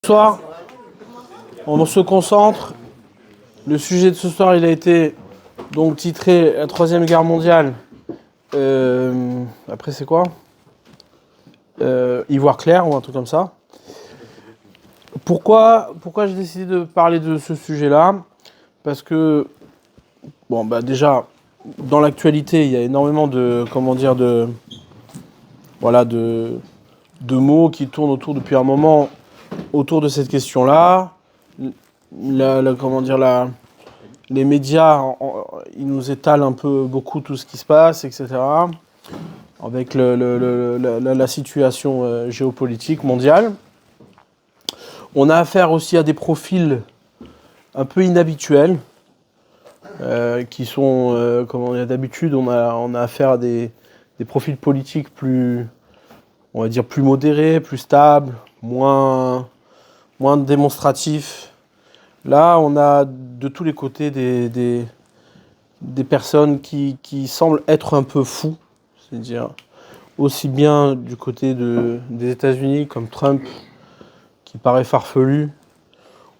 Ce soir, on se concentre. Le sujet de ce soir, il a été donc titré La Troisième Guerre mondiale. Après, c'est quoi Ivoire clair ou un truc comme ça. Pourquoi j'ai décidé de parler de ce sujet-là? Parce que, bon, bah déjà, dans l'actualité, il y a énormément de, de mots qui tournent autour depuis un moment autour de cette question-là. Les médias, ils nous étalent un peu beaucoup tout ce qui se passe, etc. Avec la situation géopolitique mondiale. On a affaire aussi à des profils un peu inhabituels, qui sont, d'habitude, on a affaire à des profils politiques plus, on va dire, plus modérés, plus stables, moins démonstratifs. Là, on a de tous les côtés des personnes qui semblent être un peu fous, c'est-à-dire aussi bien du côté des États-Unis comme Trump, qui paraît farfelu,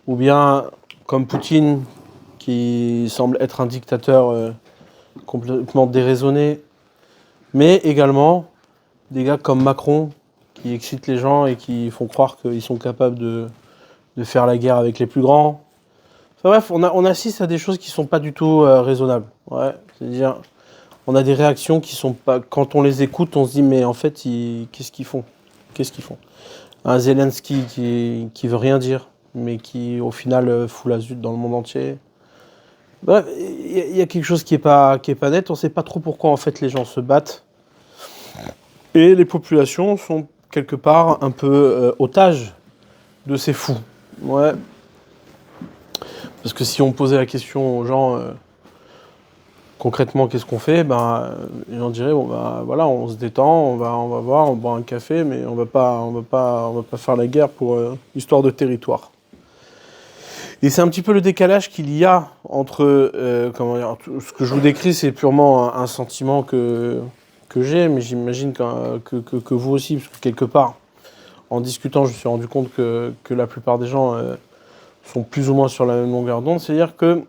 ou bien comme Poutine, qui semble être un dictateur complètement déraisonné, mais également des gars comme Macron, qui excitent les gens et qui font croire qu'ils sont capables de faire la guerre avec les plus grands. Enfin bref, on assiste à des choses qui sont pas du tout raisonnables. Ouais, c'est-à-dire, on a des réactions qui sont pas. Quand on les écoute, on se dit mais en fait, qu'est-ce qu'ils font? Un Zelensky qui veut rien dire, mais qui au final fout la zut dans le monde entier. Bref, il y a quelque chose qui est pas net. On sait pas trop pourquoi en fait les gens se battent. Et les populations sont quelque part un peu otages de ces fous. Ouais. Parce que si on posait la question aux gens, concrètement, qu'est-ce qu'on fait? Les gens diraient, bon, voilà, on se détend, on va voir, on boit un café, mais on va pas faire la guerre pour histoire de territoire. Et c'est un petit peu le décalage qu'il y a entre, ce que je vous décris, c'est purement un sentiment que j'ai, mais j'imagine que vous aussi, parce que quelque part, en discutant, je me suis rendu compte que la plupart des gens sont plus ou moins sur la même longueur d'onde. C'est-à-dire que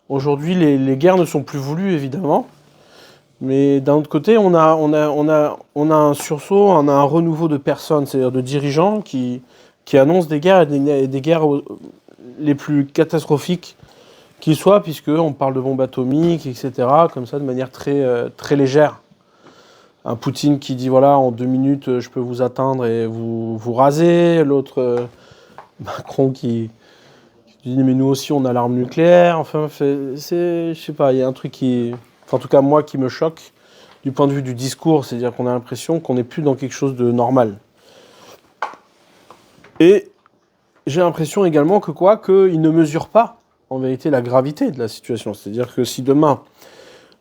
aujourd'hui, les guerres ne sont plus voulues, évidemment. Mais d'un autre côté, on a un sursaut, on a un renouveau de personnes, c'est-à-dire de dirigeants qui annoncent des guerres et des guerres les plus catastrophiques qui soient, puisqu'on parle de bombes atomiques, etc., comme ça, de manière très légère. Un Poutine qui dit, voilà, en 2 minutes, je peux vous atteindre et vous raser. L'autre, Macron qui dit, mais nous aussi, on a l'arme nucléaire. Enfin, je sais pas, il y a un truc qui... Enfin, en tout cas, moi, qui me choque du point de vue du discours. C'est-à-dire qu'on a l'impression qu'on n'est plus dans quelque chose de normal. Et j'ai l'impression également qu'ils ne mesurent pas, en vérité, la gravité de la situation. C'est-à-dire que si demain,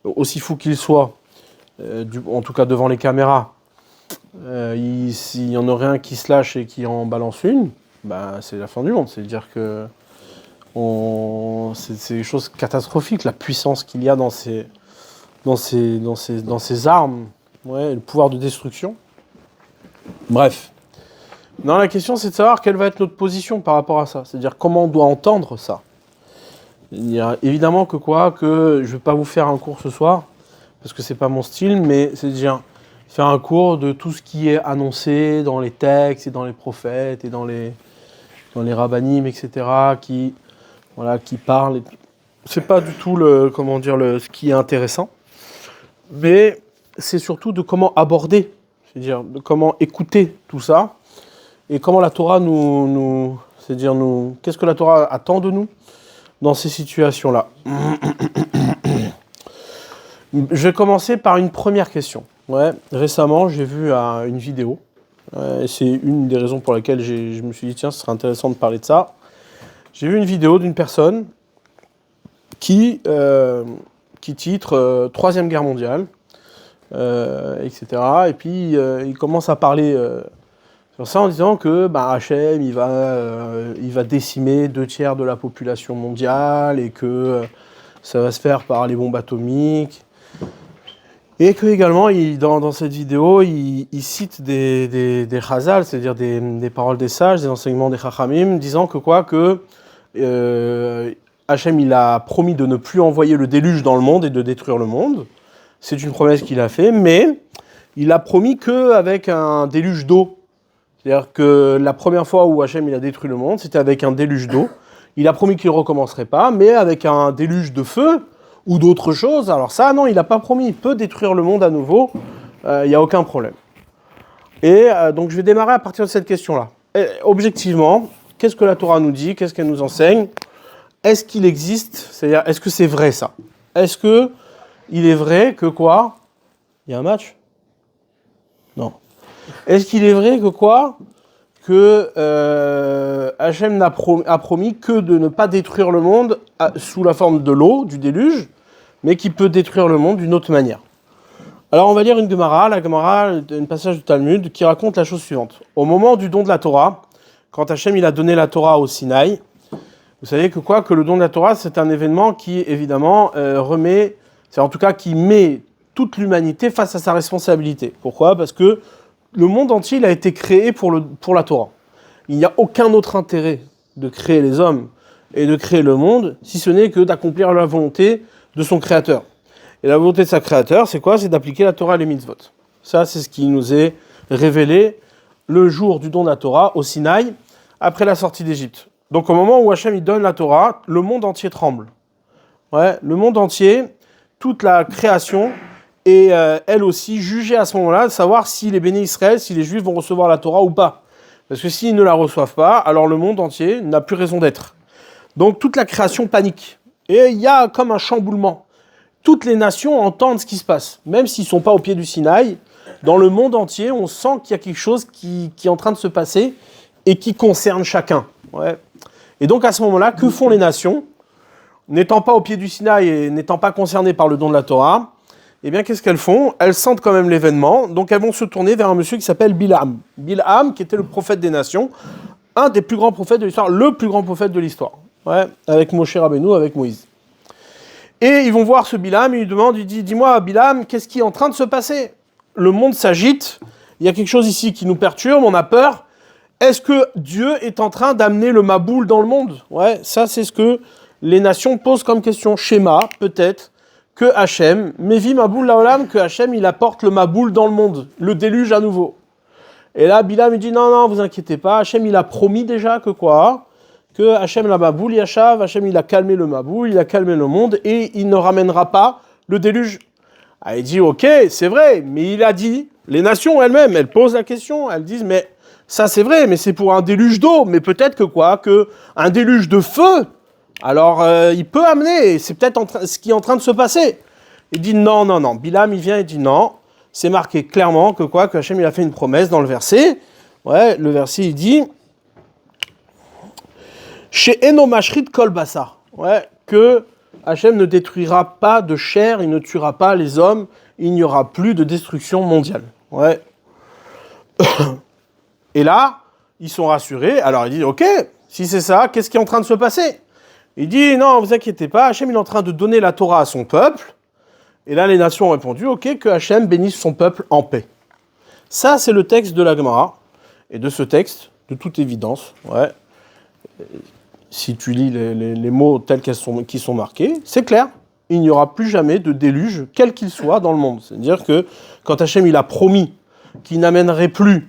aussi fou qu'il soit, en tout cas devant les caméras, s'il y en aurait un qui se lâche et qui en balance une, c'est la fin du monde. C'est-à-dire que c'est des choses catastrophiques, la puissance qu'il y a dans ces armes, ouais, le pouvoir de destruction. Bref. Non, la question, c'est de savoir quelle va être notre position par rapport à ça. C'est-à-dire comment on doit entendre ça. Il y a évidemment que je ne vais pas vous faire un cours ce soir, parce que c'est pas mon style, mais c'est déjà faire un cours de tout ce qui est annoncé dans les textes et dans les prophètes et dans les rabbinim, etc., qui parlent. C'est pas du tout ce qui est intéressant, mais c'est surtout de comment aborder, c'est-à-dire de comment écouter tout ça. Et comment la Torah qu'est-ce que la Torah attend de nous dans ces situations-là? Je vais commencer par une première question. Ouais, récemment, j'ai vu une vidéo. C'est une des raisons pour laquelle je me suis dit, tiens, ce serait intéressant de parler de ça. J'ai vu une vidéo d'une personne qui titre Troisième Guerre mondiale, etc. Et puis, il commence à parler... sur ça en disant que Hachem, il va décimer 2/3 de la population mondiale et que ça va se faire par les bombes atomiques. Et que également, dans cette vidéo, il cite des chazal, c'est-à-dire des paroles des sages, des enseignements des chachamim, disant que Hachem il a promis de ne plus envoyer le déluge dans le monde et de détruire le monde. C'est une promesse qu'il a fait, mais il a promis qu'avec un déluge d'eau. C'est-à-dire que la première fois où Hachem il a détruit le monde, c'était avec un déluge d'eau. Il a promis qu'il ne recommencerait pas, mais avec un déluge de feu ou d'autres choses. Alors ça, non, il n'a pas promis. Il peut détruire le monde à nouveau. Il n'y a aucun problème. Et donc je vais démarrer à partir de cette question-là. Et, objectivement, qu'est-ce que la Torah nous dit? Qu'est-ce qu'elle nous enseigne? Est-ce qu'il existe, c'est-à-dire, est-ce que c'est vrai ça? Est-ce que il est vrai que quoi? Il y a un match? Non. Est-ce qu'il est vrai que Hachem a promis que de ne pas détruire le monde sous la forme de l'eau, du déluge, mais qu'il peut détruire le monde d'une autre manière? Alors on va lire une Gemara, un passage du Talmud, qui raconte la chose suivante. Au moment du don de la Torah, quand Hachem il a donné la Torah au Sinaï, vous savez que le don de la Torah, c'est un événement qui, évidemment, qui met toute l'humanité face à sa responsabilité. Pourquoi? Parce que le monde entier il a été créé pour la Torah. Il n'y a aucun autre intérêt de créer les hommes et de créer le monde, si ce n'est que d'accomplir la volonté de son Créateur. Et la volonté de sa Créateur, c'est quoi? C'est d'appliquer la Torah et les mitzvot. Ça, c'est ce qui nous est révélé le jour du don de la Torah au Sinaï, après la sortie d'Égypte. Donc au moment où Hachem il donne la Torah, le monde entier tremble. Ouais, le monde entier, toute la création, est elle aussi jugée à ce moment-là de savoir si les bénis Israël, si les Juifs vont recevoir la Torah ou pas. Parce que s'ils ne la reçoivent pas, alors le monde entier n'a plus raison d'être. Donc toute la création panique. Et il y a comme un chamboulement. Toutes les nations entendent ce qui se passe. Même s'ils ne sont pas au pied du Sinaï, dans le monde entier, on sent qu'il y a quelque chose qui est en train de se passer et qui concerne chacun. Ouais. Et donc à ce moment-là, que font les nations? N'étant pas au pied du Sinaï et n'étant pas concernées par le don de la Torah, eh bien qu'est-ce qu'elles font? Elles sentent quand même l'événement, donc elles vont se tourner vers un monsieur qui s'appelle Bilam. Bilam, qui était le prophète des nations, un des plus grands prophètes de l'histoire, le plus grand prophète de l'histoire, ouais, avec Moshe Rabbeinu, avec Moïse. Et ils vont voir ce Bilam, et il lui demande, il dit, dis-moi Bilam, qu'est-ce qui est en train de se passer? Le monde s'agite, il y a quelque chose ici qui nous perturbe, on a peur. Est-ce que Dieu est en train d'amener le Maboul dans le monde? Ouais, ça c'est ce que les nations posent comme question. Schéma, peut-être, que Hachem, Mevi Maboul Laolam, que Hachem il apporte le Maboul dans le monde, le déluge à nouveau. Et là, Bilam il dit non, vous inquiétez pas, Hachem il a promis déjà que quoi? Que Hachem la Maboul Yashav, Hachem il a calmé le Maboul, il a calmé le monde et il ne ramènera pas le déluge. Ah, il dit ok, c'est vrai, mais il a dit, les nations elles-mêmes, elles posent la question, elles disent mais ça c'est vrai, mais c'est pour un déluge d'eau, mais peut-être que un déluge de feu, alors il peut amener, c'est peut-être ce qui est en train de se passer. Il dit non, Bilam il vient et dit non, c'est marqué clairement que Hachem il a fait une promesse dans le verset, ouais, le verset il dit chez Eno Mashrit Kol Bassa, ouais, que Hachem ne détruira pas de chair, il ne tuera pas les hommes, il n'y aura plus de destruction mondiale, ouais. Et là, ils sont rassurés. Alors, ils disent, ok, si c'est ça, qu'est-ce qui est en train de se passer? Il dit, non, vous inquiétez pas, Hachem il est en train de donner la Torah à son peuple. Et là, les nations ont répondu, ok, que Hachem bénisse son peuple en paix. Ça, c'est le texte de la Gemara. Et de ce texte, de toute évidence, ouais, si tu lis les mots tels qu'ils sont marqués, c'est clair. Il n'y aura plus jamais de déluge, quel qu'il soit, dans le monde. C'est-à-dire que quand Hachem il a promis qu'il n'amènerait plus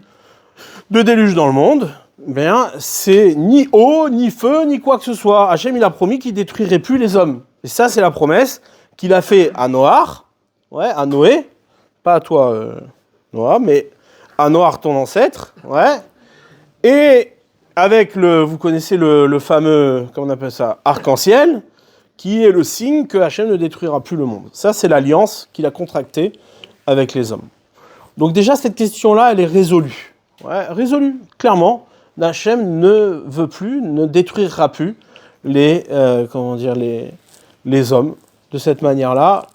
de déluge dans le monde, bien, c'est ni eau, ni feu, ni quoi que ce soit. Hachem, il a promis qu'il détruirait plus les hommes. Et ça, c'est la promesse qu'il a fait à Noach, ouais, à Noé, pas à toi, Noah, mais à Noach, ton ancêtre, ouais. Et avec vous connaissez le fameux, comment on appelle ça, arc-en-ciel, qui est le signe que Hachem ne détruira plus le monde. Ça, c'est l'alliance qu'il a contractée avec les hommes. Donc déjà, cette question-là, elle est résolue. Ouais, résolu, clairement, Hachem ne veut plus, ne détruira plus les hommes de cette manière-là,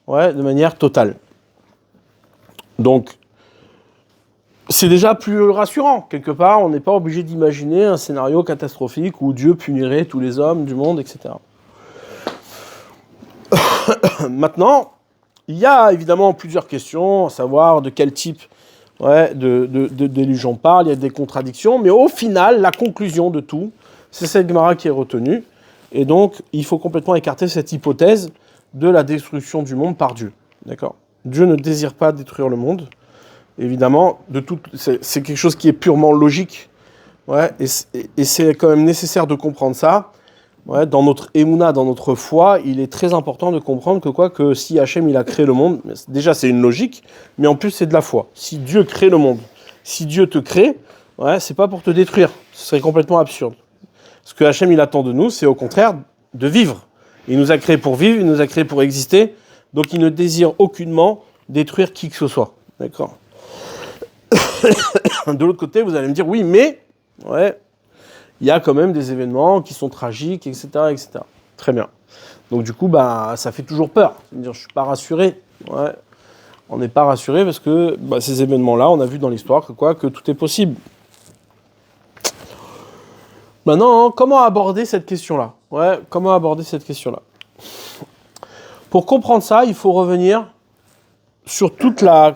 ouais, de manière totale. Donc, c'est déjà plus rassurant. Quelque part, on n'est pas obligé d'imaginer un scénario catastrophique où Dieu punirait tous les hommes du monde, etc. Maintenant, il y a évidemment plusieurs questions, à savoir de quel type de déluge on parle, il y a des contradictions, mais au final, la conclusion de tout, c'est cette Gemara qui est retenue. Et donc, il faut complètement écarter cette hypothèse de la destruction du monde par Dieu. D'accord ? Dieu ne désire pas détruire le monde. Évidemment, c'est quelque chose qui est purement logique. Ouais, et c'est quand même nécessaire de comprendre ça. Ouais, dans notre émouna, dans notre foi, il est très important de comprendre que si Hachem il a créé le monde, déjà c'est une logique, mais en plus c'est de la foi. Si Dieu crée le monde, si Dieu te crée, ouais, c'est pas pour te détruire. Ce serait complètement absurde. Ce que Hachem il attend de nous, c'est au contraire de vivre. Il nous a créés pour vivre, il nous a créés pour exister, donc il ne désire aucunement détruire qui que ce soit. D'accord ? De l'autre côté, vous allez me dire, oui, mais, ouais, il y a quand même des événements qui sont tragiques, etc., etc. Très bien. Donc du coup, ça fait toujours peur. C'est-à-dire, je ne suis pas rassuré. Ouais. On n'est pas rassuré parce que ces événements-là, on a vu dans l'histoire que tout est possible. Maintenant, comment aborder cette question-là ? Ouais, comment aborder cette question-là ? Pour comprendre ça, il faut revenir sur toute la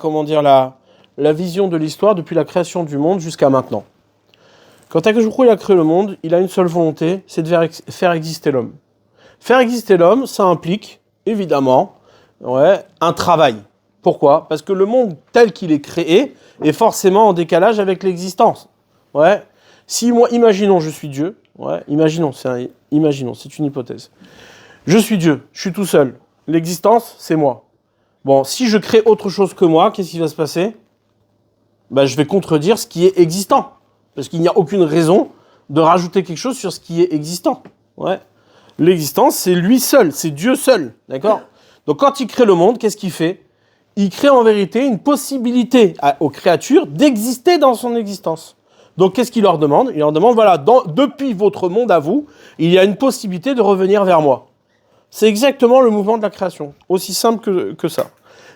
vision de l'histoire depuis la création du monde jusqu'à maintenant. Quand Akadosh Baruch Hu il a créé le monde, il a une seule volonté, c'est de faire exister l'homme. Faire exister l'homme, ça implique, évidemment, un travail. Pourquoi ? Parce que le monde tel qu'il est créé est forcément en décalage avec l'existence. Ouais. Si moi, imaginons, je suis Dieu, imaginons, c'est une hypothèse. Je suis Dieu, je suis tout seul. L'existence, c'est moi. Bon, si je crée autre chose que moi, qu'est-ce qui va se passer ? Je vais contredire ce qui est existant. Parce qu'il n'y a aucune raison de rajouter quelque chose sur ce qui est existant. Ouais. L'existence, c'est lui seul, c'est Dieu seul. D'accord ? Donc quand il crée le monde, qu'est-ce qu'il fait ? Il crée en vérité une possibilité aux créatures d'exister dans son existence. Donc qu'est-ce qu'il leur demande ? Il leur demande, depuis votre monde à vous, il y a une possibilité de revenir vers moi. C'est exactement le mouvement de la création. Aussi simple que ça.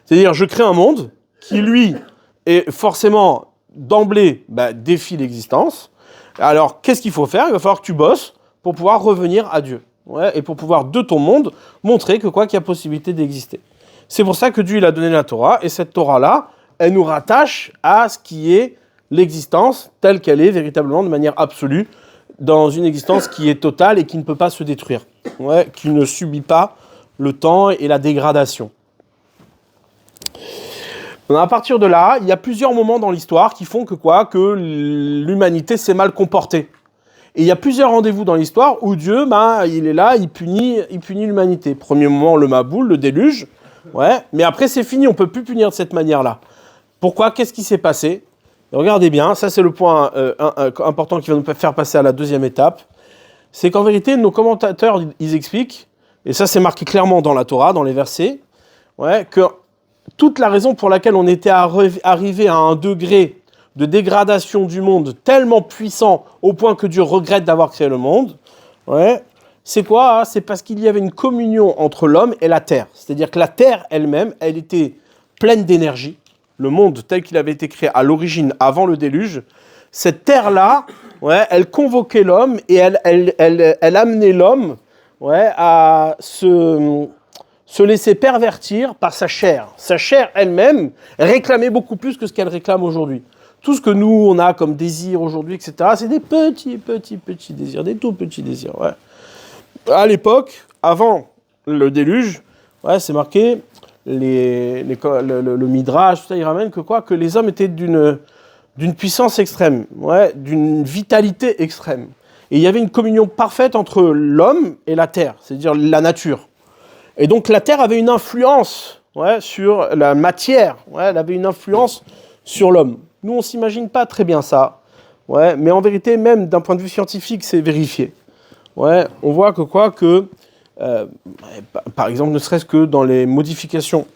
C'est-à-dire, je crée un monde qui, lui, est forcément d'emblée défie l'existence. Alors, qu'est-ce qu'il faut faire ? Il va falloir que tu bosses pour pouvoir revenir à Dieu. Ouais, et pour pouvoir, de ton monde, montrer qu'il y a possibilité d'exister. C'est pour ça que Dieu il a donné la Torah, et cette Torah-là, elle nous rattache à ce qui est l'existence telle qu'elle est, véritablement, de manière absolue, dans une existence qui est totale et qui ne peut pas se détruire, qui ne subit pas le temps et la dégradation. À partir de là, il y a plusieurs moments dans l'histoire qui font que l'humanité s'est mal comportée. Et il y a plusieurs rendez-vous dans l'histoire où Dieu, il est là, il punit l'humanité. Premier moment, le Maboul, le déluge. Mais après, c'est fini, on ne peut plus punir de cette manière-là. Pourquoi ? Qu'est-ce qui s'est passé ? Et regardez bien, ça c'est le point important qui va nous faire passer à la deuxième étape. C'est qu'en vérité, nos commentateurs, ils expliquent, et ça c'est marqué clairement dans la Torah, dans les versets, que toute la raison pour laquelle on était arrivé à un degré de dégradation du monde tellement puissant au point que Dieu regrette d'avoir créé le monde, c'est quoi ? C'est parce qu'il y avait une communion entre l'homme et la terre. C'est-à-dire que la terre elle-même, elle était pleine d'énergie. Le monde tel qu'il avait été créé à l'origine, avant le déluge, cette terre-là, elle convoquait l'homme et elle amenait l'homme à se laisser pervertir par sa chair. Sa chair elle-même réclamait beaucoup plus que ce qu'elle réclame aujourd'hui. Tout ce que nous, on a comme désir aujourd'hui, etc., c'est des petits désirs, des tout petits désirs. À l'époque, avant le déluge, c'est marqué, le Midrash, tout ça, il ramène que les hommes étaient d'une puissance extrême, d'une vitalité extrême. Et il y avait une communion parfaite entre l'homme et la terre, c'est-à-dire la nature. Et donc la terre avait une influence sur la matière, elle avait une influence sur l'homme. Nous, on ne s'imagine pas très bien ça, mais en vérité, même d'un point de vue scientifique, c'est vérifié. On voit par exemple, ne serait-ce que dans les modifications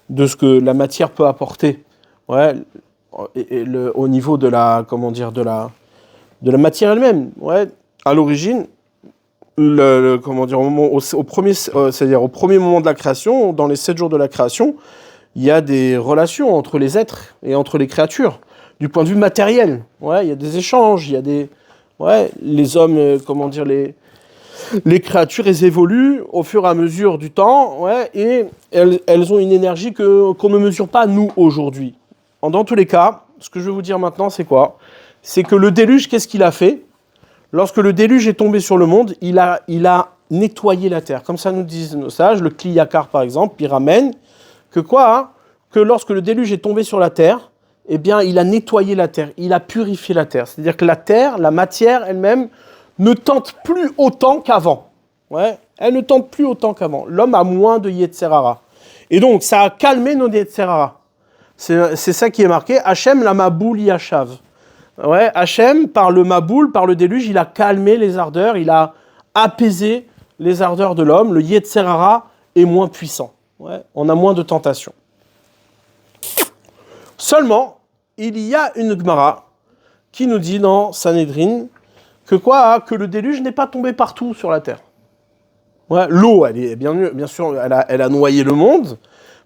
de ce que la matière peut apporter, au niveau de la matière elle-même. À l'origine, au premier moment de la création, dans les 7 jours de la création, il y a des relations entre les êtres et entre les créatures, du point de vue matériel. Il y a des échanges, il y a des, les hommes, les créatures, elles évoluent au fur et à mesure du temps, ouais, et elles ont une énergie qu'on ne mesure pas, nous, aujourd'hui. Dans tous les cas, ce que je vais vous dire maintenant, c'est quoi? C'est que le déluge, qu'est-ce qu'il a fait? Lorsque le déluge est tombé sur le monde, il a nettoyé la terre. Comme ça nous disent nos sages, le Kli Yakar par exemple, il ramène que quoi, hein? Que lorsque le déluge est tombé sur la terre, eh bien, il a nettoyé la terre, il a purifié la terre. C'est-à-dire que la terre, la matière elle-même, ne tente plus autant qu'avant. Ouais, elle ne tente plus autant qu'avant. L'homme a moins de Yetzer Hara. Et donc, ça a calmé nos Yetzer Hara. C'est ça qui est marqué. Hachem la Maboul Yashav. Ouais, Hachem, par le Maboul, par le déluge, il a calmé les ardeurs, il a apaisé les ardeurs de l'homme. Le Yetzer Hara est moins puissant. Ouais, on a moins de tentations. Seulement, il y a une Gemara qui nous dit dans Sanhedrin que quoi? Que le déluge n'est pas tombé partout sur la terre. Ouais, l'eau, elle est bien sûr, elle a noyé le monde,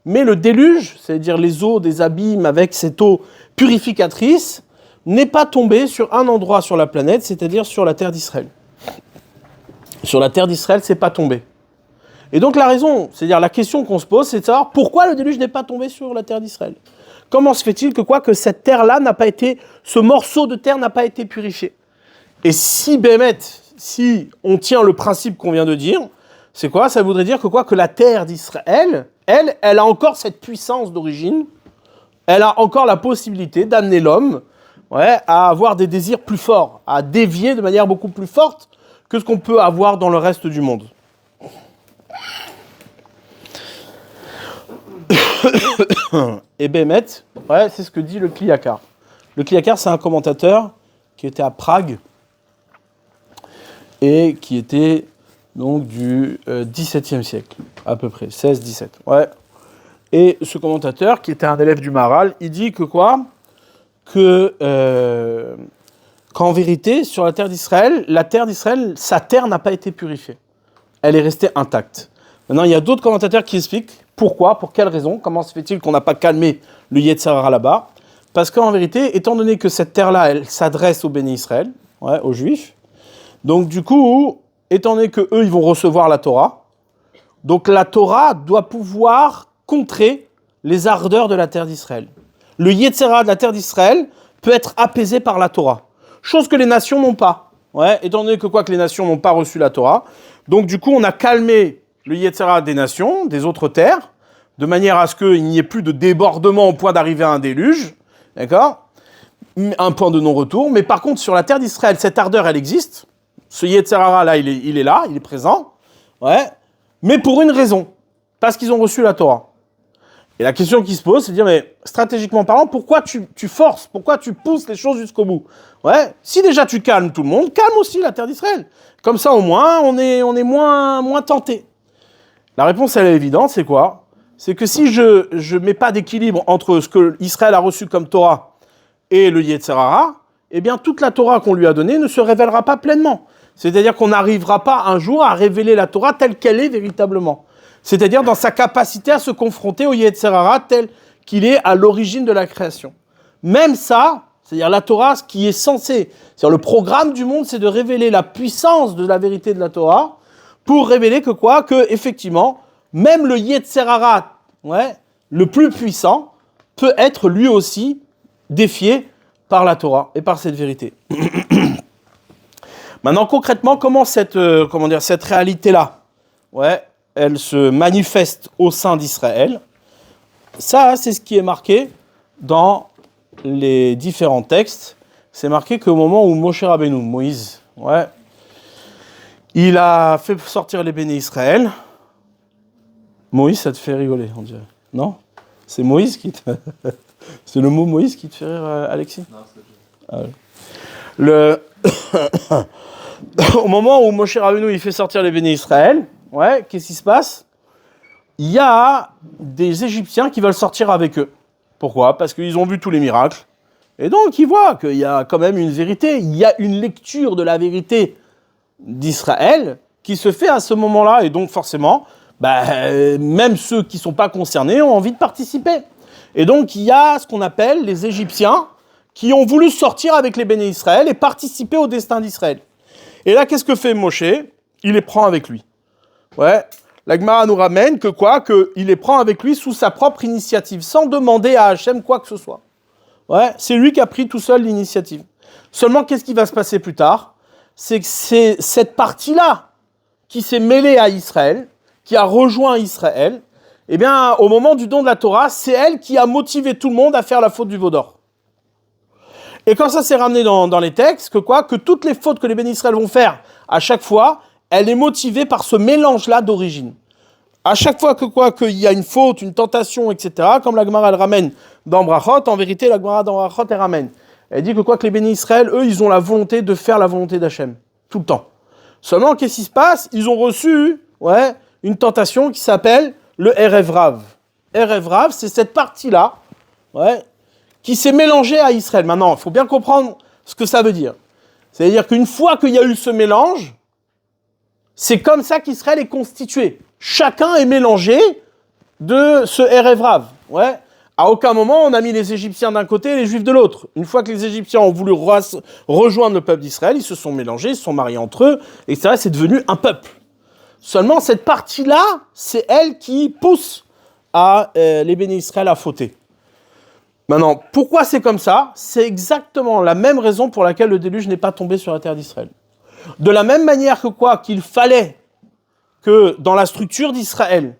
mais le déluge, c'est-à-dire les eaux des abîmes avec cette eau purificatrice, n'est pas tombé sur un endroit sur la planète, c'est-à-dire sur la terre d'Israël. Sur la terre d'Israël, c'est pas tombé. Et donc la raison, c'est-à-dire la question qu'on se pose, c'est de savoir pourquoi le déluge n'est pas tombé sur la terre d'Israël. Comment se fait-il que cette terre-là n'a pas été, ce morceau de terre n'a pas été purifié? Et si Bémet, si on tient le principe qu'on vient de dire, c'est quoi? Ça voudrait dire que la terre d'Israël, elle a encore cette puissance d'origine, elle a encore la possibilité d'amener l'homme, ouais, à avoir des désirs plus forts, à dévier de manière beaucoup plus forte que ce qu'on peut avoir dans le reste du monde. Et Bémet, ouais, c'est ce que dit le Kli Yakar. Le Kli Yakar, c'est un commentateur qui était à Prague et qui était donc du XVIIe siècle, à peu près, 16-17. Ouais. Et ce commentateur, qui était un élève du Maharal, il dit que quoi? Qu'en vérité, sur la terre d'Israël, sa terre n'a pas été purifiée. Elle est restée intacte. Maintenant, il y a d'autres commentateurs qui expliquent pourquoi, pour quelle raison, comment se fait-il qu'on n'a pas calmé le Yetzer Hara là-bas? Parce qu'en vérité, étant donné que cette terre-là, elle s'adresse au Béné Israël, ouais, aux Juifs, donc du coup, étant donné qu'eux, ils vont recevoir la Torah, donc la Torah doit pouvoir contrer les ardeurs de la terre d'Israël. Le Yetzer Hara de la terre d'Israël peut être apaisé par la Torah, chose que les nations n'ont pas. Ouais, étant donné que les nations n'ont pas reçu la Torah, donc du coup, on a calmé le Yetzer Hara des nations, des autres terres, de manière à ce qu'il n'y ait plus de débordement au point d'arriver à un déluge, d'accord? Un point de non-retour. Mais par contre, sur la terre d'Israël, cette ardeur, elle existe. Ce Yetzer Hara là, il est là, il est présent, ouais. Mais pour une raison, parce qu'ils ont reçu la Torah. Et la question qui se pose, c'est de dire, mais stratégiquement parlant, pourquoi tu forces, pourquoi tu pousses les choses jusqu'au bout? Ouais, si déjà tu calmes tout le monde, calme aussi la terre d'Israël. Comme ça, au moins, on est moins tenté. La réponse, elle est évidente, c'est quoi? C'est que si je mets pas d'équilibre entre ce que Israël a reçu comme Torah et le Yetzer Hara, eh bien, toute la Torah qu'on lui a donnée ne se révélera pas pleinement. C'est-à-dire qu'on n'arrivera pas un jour à révéler la Torah telle qu'elle est véritablement. C'est-à-dire dans sa capacité à se confronter au Yetzer Hara tel qu'il est à l'origine de la création. Même ça, c'est-à-dire la Torah, ce qui est censé, c'est-à-dire le programme du monde, c'est de révéler la puissance de la vérité de la Torah pour révéler que effectivement, même le Yetzer Hara, ouais, le plus puissant, peut être lui aussi défié par la Torah et par cette vérité. Maintenant, concrètement, comment cette réalité-là, ouais, elle se manifeste au sein d'Israël? Ça, c'est ce qui est marqué dans les différents textes. C'est marqué qu'au moment où Moshe Rabbeinu, Moïse, ouais, il a fait sortir les béné Israël. Moïse, ça te fait rigoler, on dirait. Non? C'est Moïse qui te... C'est le mot Moïse qui te fait rire, Alexis? Non, c'est Au moment où Moshe Rabbeinu il fait sortir les béné Israël, ouais, qu'est-ce qui se passe? Il y a des Égyptiens qui veulent sortir avec eux. Pourquoi? Parce qu'ils ont vu tous les miracles. Et donc, ils voient qu'il y a quand même une vérité. Il y a une lecture de la vérité d'Israël qui se fait à ce moment-là. Et donc, forcément, même ceux qui ne sont pas concernés ont envie de participer. Et donc, il y a ce qu'on appelle les Égyptiens qui ont voulu sortir avec les béné Israël et participer au destin d'Israël. Et là, qu'est-ce que fait Moshe? il les prend avec lui. Ouais. La Gemara nous ramène que quoi? Qu'il les prend avec lui sous sa propre initiative, sans demander à Hachem quoi que ce soit. Ouais. C'est lui qui a pris tout seul l'initiative. Seulement, qu'est-ce qui va se passer plus tard? C'est que c'est cette partie-là qui s'est mêlée à Israël, qui a rejoint Israël. Eh bien, au moment du don de la Torah, c'est elle qui a motivé tout le monde à faire la faute du veau d'or. Et quand ça s'est ramené dans les textes, que toutes les fautes que les bénis Israël vont faire à chaque fois, elle est motivée par ce mélange-là d'origine. À chaque fois qu'il y a une faute, une tentation, etc., comme la Gemara elle ramène dans Brachot, en vérité, la Gemara dans Brachot elle ramène. Elle dit que les bénis Israël, eux, ils ont la volonté de faire la volonté d'Hachem, tout le temps. Seulement, qu'est-ce qui se passe? Ils ont reçu une tentation qui s'appelle le Erev Rav. Erev Rav, c'est cette partie-là qui s'est mélangée à Israël. Maintenant, il faut bien comprendre ce que ça veut dire. C'est-à-dire qu'une fois qu'il y a eu ce mélange, c'est comme ça qu'Israël est constitué. Chacun est mélangé de ce Erev Rav. À aucun moment, on a mis les Égyptiens d'un côté et les Juifs de l'autre. Une fois que les Égyptiens ont voulu rejoindre le peuple d'Israël, ils se sont mélangés, ils se sont mariés entre eux, etc. C'est devenu un peuple. Seulement, cette partie-là, c'est elle qui pousse les bénis Israël à fauter. Maintenant, pourquoi c'est comme ça? C'est exactement la même raison pour laquelle le déluge n'est pas tombé sur la terre d'Israël. De la même manière qu'il fallait que dans la structure d'Israël,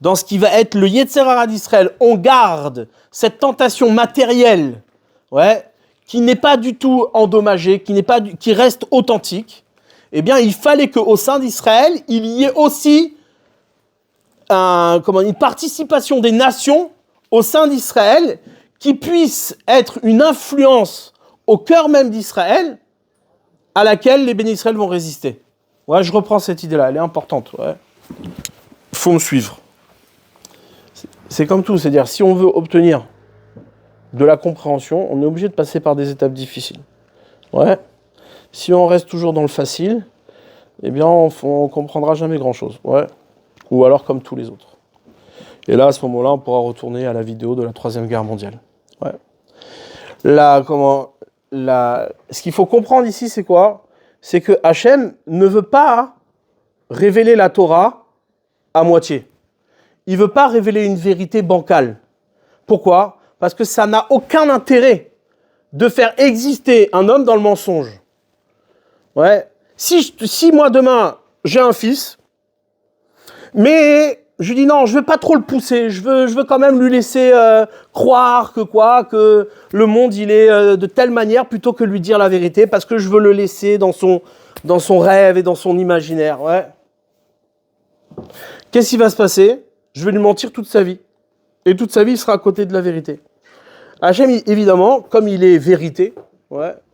dans ce qui va être le Yetzer Hara d'Israël, on garde cette tentation matérielle, qui n'est pas du tout endommagée, qui reste authentique, eh bien, il fallait qu'au sein d'Israël, il y ait aussi une participation des nations au sein d'Israël qui puisse être une influence au cœur même d'Israël à laquelle les bénis Israël vont résister. Je reprends cette idée-là, elle est importante. Il faut me suivre. C'est comme tout, c'est-à-dire si on veut obtenir de la compréhension, on est obligé de passer par des étapes difficiles. Si on reste toujours dans le facile, eh bien on ne comprendra jamais grand-chose. Ou alors comme tous les autres. Et là, à ce moment-là, on pourra retourner à la vidéo de la Troisième Guerre mondiale. Ce qu'il faut comprendre ici, c'est quoi? C'est que Hachem ne veut pas révéler la Torah à moitié. Il ne veut pas révéler une vérité bancale. Pourquoi? Parce que ça n'a aucun intérêt de faire exister un homme dans le mensonge. Si moi, demain, j'ai un fils, mais je dis non, je ne veux pas trop le pousser, je veux quand même lui laisser croire que le monde, il est de telle manière plutôt que lui dire la vérité, parce que je veux le laisser dans son rêve et dans son imaginaire. Qu'est-ce qui va se passer? Je vais lui mentir toute sa vie. Et toute sa vie, il sera à côté de la vérité. Hachem, évidemment, comme il est vérité,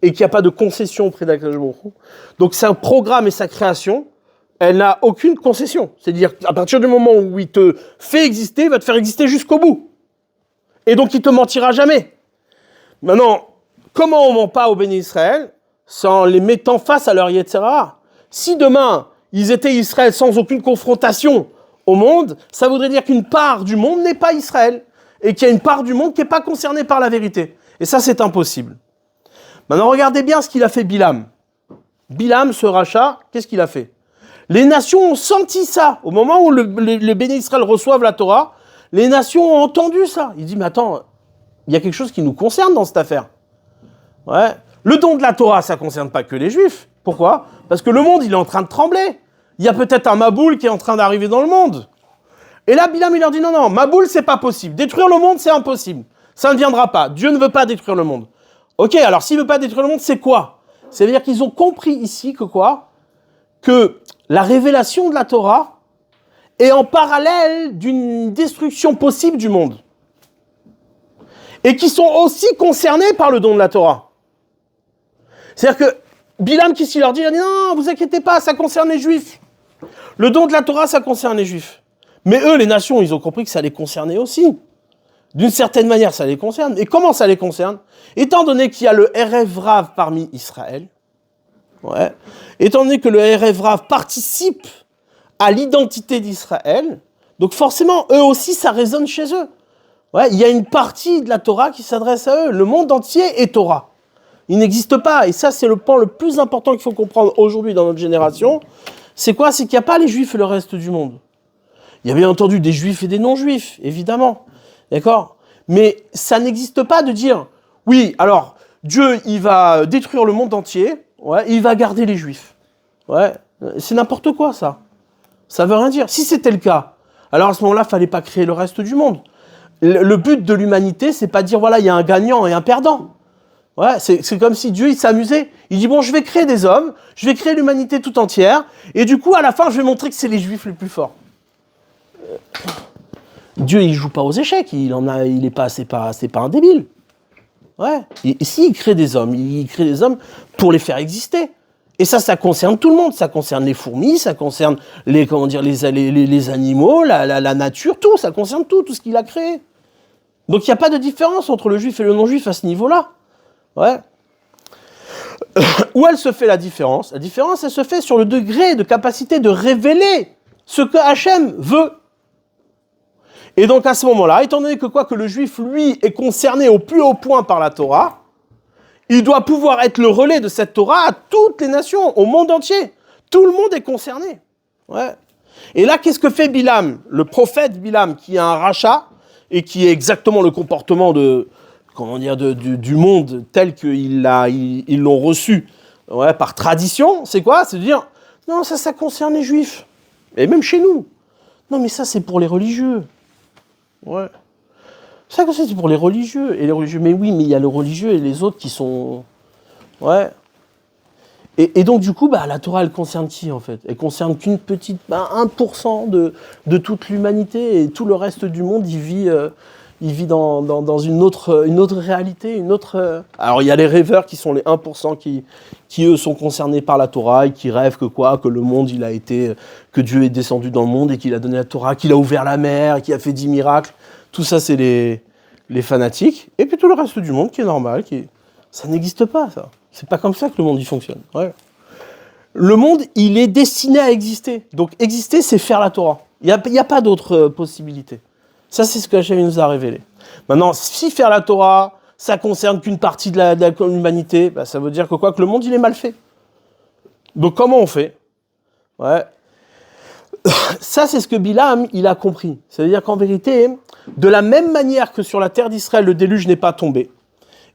et qu'il n'y a pas de concession auprès d'Akadosh Baruch Hu, donc c'est un programme et sa création, elle n'a aucune concession. C'est-à-dire qu'à partir du moment où il te fait exister, il va te faire exister jusqu'au bout. Et donc il ne te mentira jamais. Maintenant, comment on ne ment pas aux bénis Israël sans les mettant face à leur Yetzer Hara? Si demain, ils étaient Israël sans aucune confrontation au monde, ça voudrait dire qu'une part du monde n'est pas Israël. Et qu'il y a une part du monde qui n'est pas concernée par la vérité. Et ça, c'est impossible. Maintenant, regardez bien ce qu'il a fait Bilam. Bilam, ce rachat, qu'est-ce qu'il a fait? Les nations ont senti ça. Au moment où les bénis Israël reçoivent la Torah, les nations ont entendu ça. Il dit, mais attends, il y a quelque chose qui nous concerne dans cette affaire. Le don de la Torah, ça ne concerne pas que les Juifs. Pourquoi? Parce que le monde, il est en train de trembler. Il y a peut-être un Maboul qui est en train d'arriver dans le monde. Et là, Bilam, il leur dit, non, Maboul, c'est pas possible. Détruire le monde, c'est impossible. Ça ne viendra pas. Dieu ne veut pas détruire le monde. Ok, alors s'il ne veut pas détruire le monde, c'est quoi? C'est-à-dire qu'ils ont compris ici que la révélation de la Torah est en parallèle d'une destruction possible du monde. Et qui sont aussi concernés par le don de la Torah. C'est-à-dire que Bilam, qu'est-ce qu'il leur dit? Il leur dit, non, vous inquiétez pas, ça concerne les Juifs. Le don de la Torah, ça concerne les Juifs. Mais eux, les nations, ils ont compris que ça les concernait aussi. D'une certaine manière, ça les concerne. Et comment ça les concerne? Étant donné qu'il y a le Erev Rav parmi Israël, étant donné que le Erev Rav participe à l'identité d'Israël, donc forcément, eux aussi, ça résonne chez eux. Il y a une partie de la Torah qui s'adresse à eux. Le monde entier est Torah. Il n'existe pas. Et ça, c'est le point le plus important qu'il faut comprendre aujourd'hui dans notre génération. C'est quoi? C'est qu'il n'y a pas les juifs et le reste du monde. Il y a bien entendu des juifs et des non-juifs, évidemment. D'accord? Mais ça n'existe pas de dire, oui, alors, Dieu, il va détruire le monde entier, ouais, il va garder les juifs. Ouais, c'est n'importe quoi, ça. Ça veut rien dire. Si c'était le cas, alors à ce moment-là, il ne fallait pas créer le reste du monde. Le but de l'humanité, c'est pas de dire, voilà, il y a un gagnant et un perdant. Ouais, c'est comme si Dieu, il s'amusait. Il dit, bon, je vais créer des hommes, je vais créer l'humanité tout entière, et du coup, à la fin, je vais montrer que c'est les juifs les plus forts. Dieu, il joue pas aux échecs, c'est pas un débile. Ouais. Et si il crée des hommes, il crée des hommes pour les faire exister. Et ça concerne tout le monde. Ça concerne les fourmis, ça concerne les animaux, la nature, tout. Ça concerne tout ce qu'il a créé. Donc il n'y a pas de différence entre le juif et le non-juif à ce niveau-là. Ouais. Où elle se fait la différence? La différence, elle se fait sur le degré de capacité de révéler ce que Hachem veut. Et donc à ce moment-là, étant donné que le juif, lui, est concerné au plus haut point par la Torah, il doit pouvoir être le relais de cette Torah à toutes les nations, au monde entier. Tout le monde est concerné. Ouais. Et là, qu'est-ce que fait Bilam? Le prophète Bilam, qui est un rachat, et qui est exactement le comportement du monde tel qu'ils l'ont reçu, ouais, par tradition, c'est quoi? C'est de dire, non, ça concerne les juifs. Et même chez nous. Non, mais ça, c'est pour les religieux. Ouais. Ça, c'est pour les religieux. Et les religieux, mais oui, mais il y a le religieux et les autres qui sont... Ouais. Et donc, du coup, la Torah, elle concerne qui, en fait? Elle concerne qu'une petite... 1% de toute l'humanité, et tout le reste du monde, il vit dans une autre réalité, une autre... Alors, il y a les rêveurs qui sont les 1% qui eux, sont concernés par la Torah et qui rêvent que le monde, que Dieu est descendu dans le monde et qu'il a donné la Torah, qu'il a ouvert la mer, qu'il a fait 10 miracles. Tout ça, c'est les fanatiques. Et puis tout le reste du monde qui est normal. Ça n'existe pas, ça. C'est pas comme ça que le monde, il fonctionne. Ouais. Le monde, il est destiné à exister. Donc, exister, c'est faire la Torah. Il n'y a pas d'autre possibilité. Ça, c'est ce que Hachem nous a révélé. Maintenant, si faire la Torah, ça concerne qu'une partie de l'humanité, ça veut dire que le monde, il est mal fait. Donc, comment on fait? Ouais. Ça, c'est ce que Bilam, il a compris. C'est-à-dire qu'en vérité, de la même manière que sur la terre d'Israël, le déluge n'est pas tombé,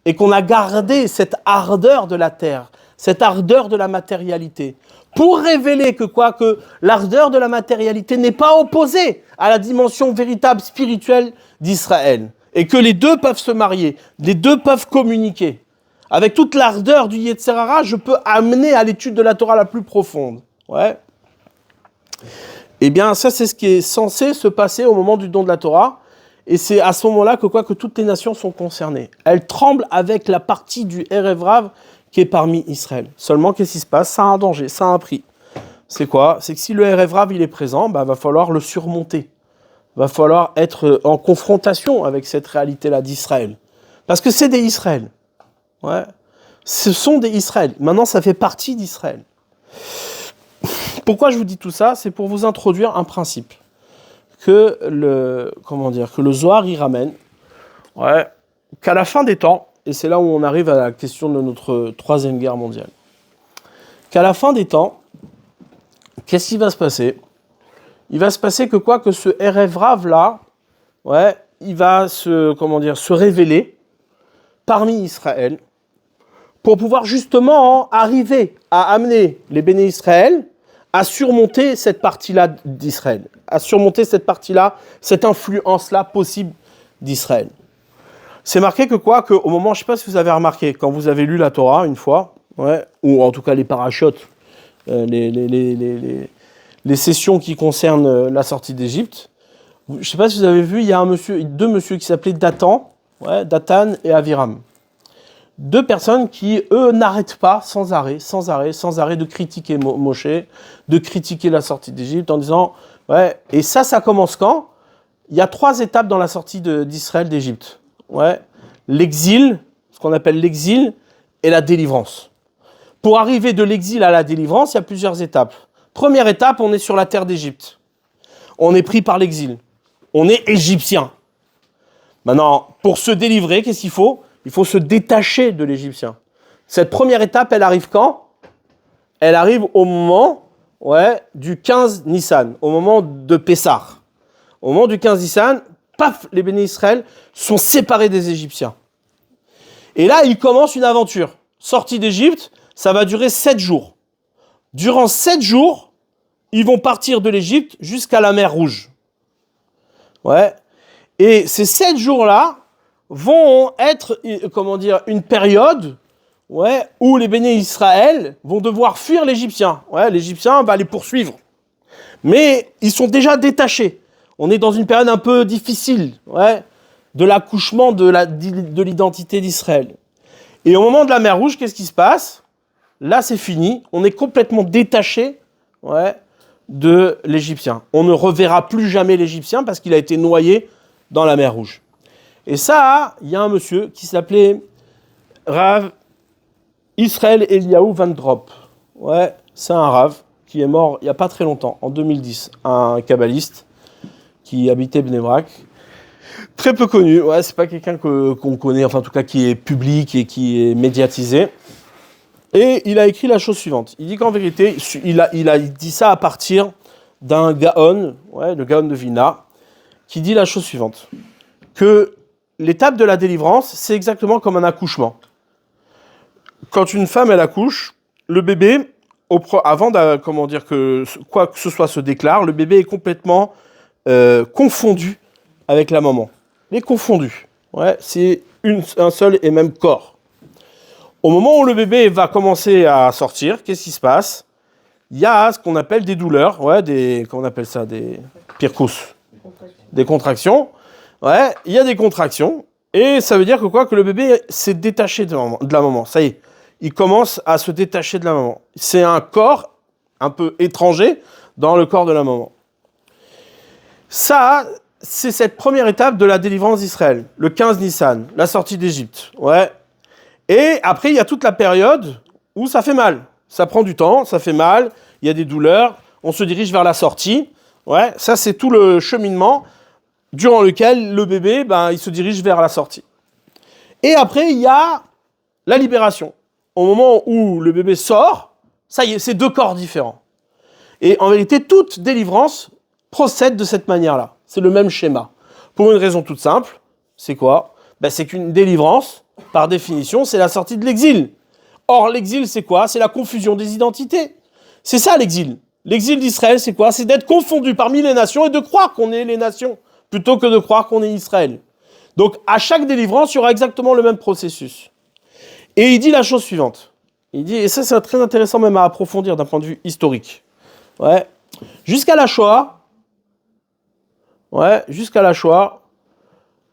et qu'on a gardé cette ardeur de la terre, cette ardeur de la matérialité, pour révéler que l'ardeur de la matérialité n'est pas opposée à la dimension véritable spirituelle d'Israël, et que les deux peuvent se marier, les deux peuvent communiquer. Avec toute l'ardeur du Yetzer Hara, je peux amener à l'étude de la Torah la plus profonde. Ouais. Eh bien, ça, c'est ce qui est censé se passer au moment du don de la Torah. Et c'est à ce moment-là que toutes les nations sont concernées. Elles tremblent avec la partie du Erev Rav qui est parmi Israël. Seulement, qu'est-ce qui se passe? Ça a un danger, ça a un prix. C'est quoi? C'est que si le Erev Rav, il est présent, va falloir le surmonter. Va falloir être en confrontation avec cette réalité-là d'Israël. Parce que c'est des Israël. Ouais. Ce sont des Israël. Maintenant, ça fait partie d'Israël. Pourquoi je vous dis tout ça? C'est pour vous introduire un principe que le Zohar y ramène, ouais, qu'à la fin des temps, et c'est là où on arrive à la question de notre troisième guerre mondiale, qu'à la fin des temps, qu'est-ce qui va se passer? Il va se passer que ce Erev Rav là, ouais, il va se révéler parmi Israël pour pouvoir justement arriver à amener les béné Israël à surmonter cette partie-là d'Israël, à surmonter cette partie-là, cette influence-là possible d'Israël. C'est marqué qu'au moment, je ne sais pas si vous avez remarqué, quand vous avez lu la Torah une fois, ouais, ou en tout cas les parachutes, les sessions qui concernent la sortie d'Égypte, je ne sais pas si vous avez vu, il y a deux messieurs qui s'appelaient Dathan et Aviram. Deux personnes qui, eux, n'arrêtent pas sans arrêt de critiquer Moshe, de critiquer la sortie d'Égypte en disant, ouais, et ça commence quand? Il y a 3 étapes dans la sortie d'Israël d'Égypte. Ouais, l'exil, ce qu'on appelle l'exil, et la délivrance. Pour arriver de l'exil à la délivrance, il y a plusieurs étapes. Première étape, on est sur la terre d'Égypte. On est pris par l'exil. On est égyptien. Maintenant, pour se délivrer, qu'est-ce qu'il faut? Il faut se détacher de l'Égyptien. Cette première étape, elle arrive quand? Elle arrive au moment du 15 Nissan, au moment de Pessah. Au moment du 15 Nissan, paf, les bénis Israël sont séparés des Égyptiens. Et là, il commence une aventure. Sortie d'Égypte, ça va durer 7 jours. Durant 7 jours, ils vont partir de l'Égypte jusqu'à la mer Rouge. Et ces 7 jours-là vont être, une période où les bénis Israël vont devoir fuir l'Égyptien. L'Égyptien va les poursuivre. Mais ils sont déjà détachés. On est dans une période un peu difficile, de l'accouchement de l'identité d'Israël. Et au moment de la mer Rouge, qu'est-ce qui se passe ? Là, c'est fini. On est complètement détaché de l'Égyptien. On ne reverra plus jamais l'Égyptien parce qu'il a été noyé dans la mer Rouge. Et ça, il y a un monsieur qui s'appelait Rav Israël Eliaou Van Drop. C'est un Rav qui est mort il n'y a pas très longtemps, en 2010. Un kabbaliste qui habitait Bnei Brak. Très peu connu, c'est pas quelqu'un qu'on connaît, enfin en tout cas qui est public et qui est médiatisé. Et il a écrit la chose suivante. Il dit qu'en vérité, il a dit ça à partir d'un Gaon, le Gaon de Vilna, qui dit la chose suivante. Que l'étape de la délivrance, c'est exactement comme un accouchement. Quand une femme, elle accouche, le bébé, avant que quoi que ce soit se déclare, le bébé est complètement confondu avec la maman. Il est confondu. C'est un seul et même corps. Au moment où le bébé va commencer à sortir, qu'est-ce qui se passe ? Il y a ce qu'on appelle des douleurs, comment on appelle ça ? Des pirkous. Des contractions. Il y a des contractions. Et ça veut dire que le bébé s'est détaché de la maman. Ça y est, il commence à se détacher de la maman. C'est un corps un peu étranger dans le corps de la maman. Ça, c'est cette première étape de la délivrance d'Israël, le 15 Nissan, la sortie d'Égypte. Et après, il y a toute la période où ça fait mal. Ça prend du temps, ça fait mal, il y a des douleurs, on se dirige vers la sortie. Ça, c'est tout le cheminement durant lequel le bébé, il se dirige vers la sortie. Et après, il y a la libération. Au moment où le bébé sort, ça y est, c'est 2 corps différents. Et en vérité, toute délivrance procède de cette manière-là. C'est le même schéma. Pour une raison toute simple, c'est quoi ? C'est qu'une délivrance, par définition, c'est la sortie de l'exil. Or, l'exil, c'est quoi ? C'est la confusion des identités. C'est ça l'exil. L'exil d'Israël, c'est quoi ? C'est d'être confondu parmi les nations et de croire qu'on est les nations, plutôt que de croire qu'on est Israël. Donc, à chaque délivrance, il y aura exactement le même processus. Et il dit la chose suivante. Il dit, et ça c'est très intéressant même à approfondir d'un point de vue historique. Jusqu'à la Shoah,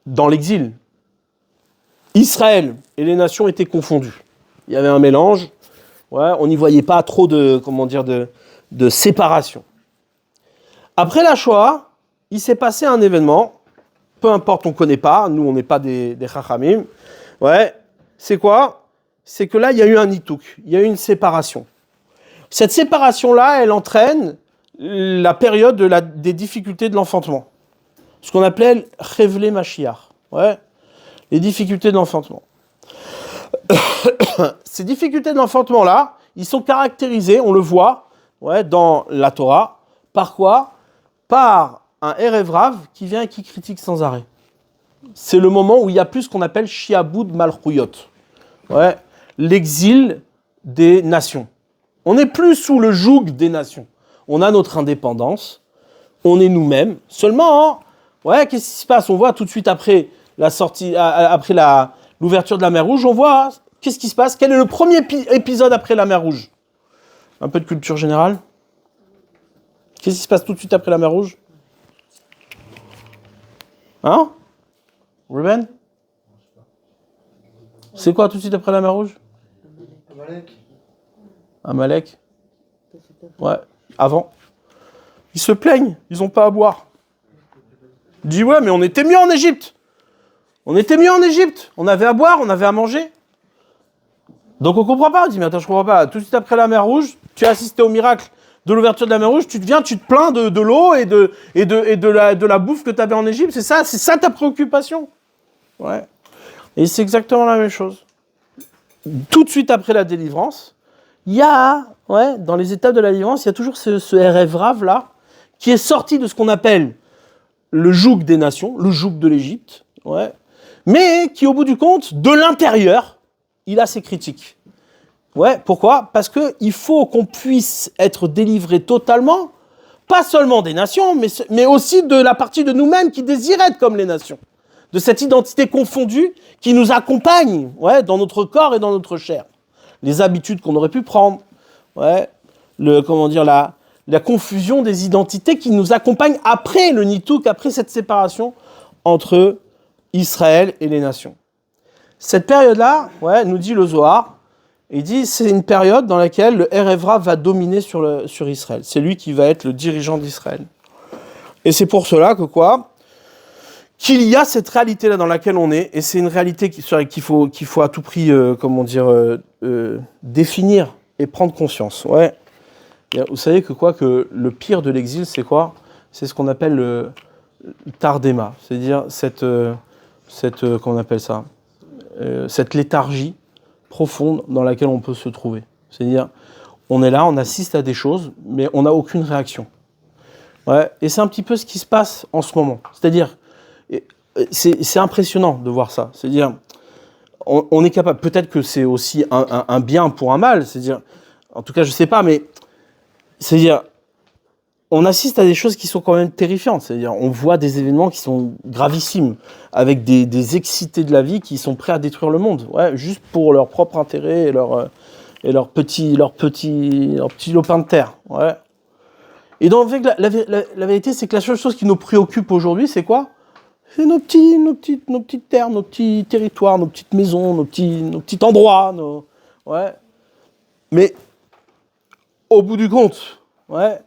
dans l'exil, Israël et les nations étaient confondus. Il y avait un mélange, on n'y voyait pas trop de séparation. Après la Shoah, il s'est passé un événement, peu importe, on ne connaît pas, nous on n'est pas des chachamim, c'est quoi ? C'est que là, il y a eu un nitouk, il y a eu une séparation. Cette séparation-là, elle entraîne la période des difficultés de l'enfantement. Ce qu'on appelait Chevlé Mashiach. Les difficultés de l'enfantement. Ces difficultés de l'enfantement-là, ils sont caractérisés, on le voit, dans la Torah, par quoi ? Par un Erev Rav qui vient et qui critique sans arrêt. C'est le moment où il y a plus ce qu'on appelle Shiaboud Malchuyot. L'exil des nations. On n'est plus sous le joug des nations. On a notre indépendance, on est nous-mêmes. Seulement, qu'est-ce qui se passe ? On voit tout de suite après la sortie, après l'ouverture de la mer Rouge, on voit qu'est-ce qui se passe. Quel est le premier épisode après la mer Rouge ? Un peu de culture générale. Qu'est-ce qui se passe tout de suite après la mer Rouge ? Hein ? Ruben ? C'est quoi tout de suite après la mer Rouge ? Amalek. Avant. Ils se plaignent, ils n'ont pas à boire. Ils disent mais on était mieux en Égypte. On avait à boire, on avait à manger. Donc on ne comprend pas. On dit mais attends, je ne comprends pas. Tout de suite après la mer Rouge, tu as assisté au miracle de l'ouverture de la mer Rouge, tu te plains de l'eau et de la bouffe que tu avais en Égypte. C'est ça ta préoccupation. Et c'est exactement la même chose. Tout de suite après la délivrance, il y a ouais, dans les étapes de la délivrance, il y a toujours ce Erev Rav là, qui est sorti de ce qu'on appelle le joug des nations, le joug de l'Égypte, ouais, mais qui, au bout du compte, de l'intérieur, il a ses critiques. Ouais, pourquoi ? Parce qu'il faut qu'on puisse être délivré totalement, pas seulement des nations, mais aussi de la partie de nous-mêmes qui désire être comme les nations. De cette identité confondue qui nous accompagne, ouais, dans notre corps et dans notre chair. Les habitudes qu'on aurait pu prendre, ouais, la confusion des identités qui nous accompagnent après le Nitouk, après cette séparation entre Israël et les nations. Cette période-là, ouais, nous dit le Zohar, il dit c'est une période dans laquelle le Erev Rav va dominer sur Israël. C'est lui qui va être le dirigeant d'Israël. Et c'est pour cela que quoi ? Qu'il y a cette réalité-là dans laquelle on est, et c'est une réalité qu'il faut à tout prix, définir et prendre conscience. Ouais. Vous savez que le pire de l'exil, c'est quoi ? C'est ce qu'on appelle le tardéma, c'est-à-dire cette léthargie profonde dans laquelle on peut se trouver. C'est-à-dire, on est là, on assiste à des choses, mais on n'a aucune réaction. Ouais. Et c'est un petit peu ce qui se passe en ce moment. C'est-à-dire, c'est impressionnant de voir ça. C'est-à-dire, on est capable, peut-être que c'est aussi un bien pour un mal, c'est-à-dire, en tout cas, je ne sais pas, mais c'est-à-dire, on assiste à des choses qui sont quand même terrifiantes. C'est-à-dire, on voit des événements qui sont gravissimes, avec des excités de la vie qui sont prêts à détruire le monde, ouais, juste pour leur propre intérêt et leur petit lopin de terre. Ouais. Et donc, la vérité, c'est que la seule chose qui nous préoccupe aujourd'hui, c'est quoi ? C'est nos petites terres, nos petits territoires, nos petites maisons, nos petits endroits. Ouais. Mais, au bout du compte, ouais.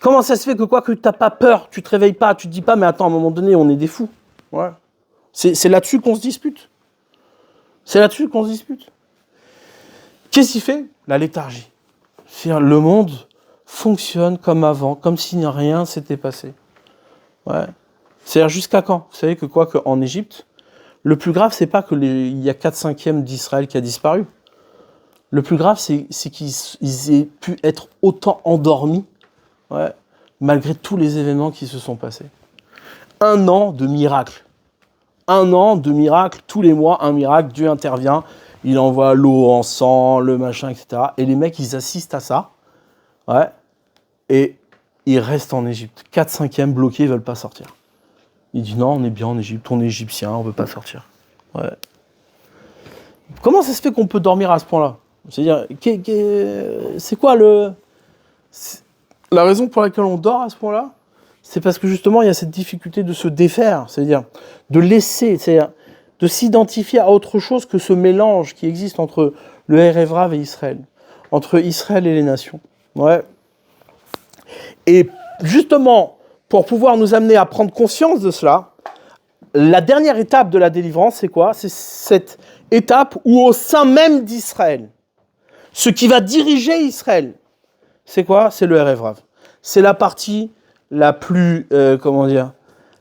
Comment ça se fait que tu n'as pas peur, tu te réveilles pas, tu te dis pas, mais attends, à un moment donné, on est des fous. Ouais. C'est là-dessus qu'on se dispute. Qu'est-ce qu'il fait ? La léthargie. C'est-à-dire, le monde fonctionne comme avant, comme si rien s'était passé. Ouais. C'est-à-dire, jusqu'à quand ? Vous savez qu'en Égypte, le plus grave, c'est pas il y a 4/5 d'Israël qui a disparu. Le plus grave, c'est qu'ils aient pu être autant endormis, ouais, malgré tous les événements qui se sont passés. 1 an de miracles. 1 an de miracles, tous les mois, un miracle, Dieu intervient, il envoie l'eau en sang, le machin, etc. Et les mecs, ils assistent à ça, ouais, et ils restent en Égypte. 4/5 bloqués, ils veulent pas sortir. Il dit non, on est bien en Égypte, on est égyptien, on veut pas sortir. Ouais. Comment ça se fait qu'on peut dormir à ce point-là ? C'est-à-dire, c'est quoi la raison pour laquelle on dort à ce point-là ? C'est parce que justement, il y a cette difficulté de se défaire, c'est-à-dire de laisser, c'est-à-dire de s'identifier à autre chose que ce mélange qui existe entre le Erev Rav et Israël, entre Israël et les nations. Ouais. Et justement, pour pouvoir nous amener à prendre conscience de cela, la dernière étape de la délivrance, c'est quoi ? C'est cette étape où au sein même d'Israël, ce qui va diriger Israël, c'est quoi ? C'est le Erev Rav. C'est la partie la plus,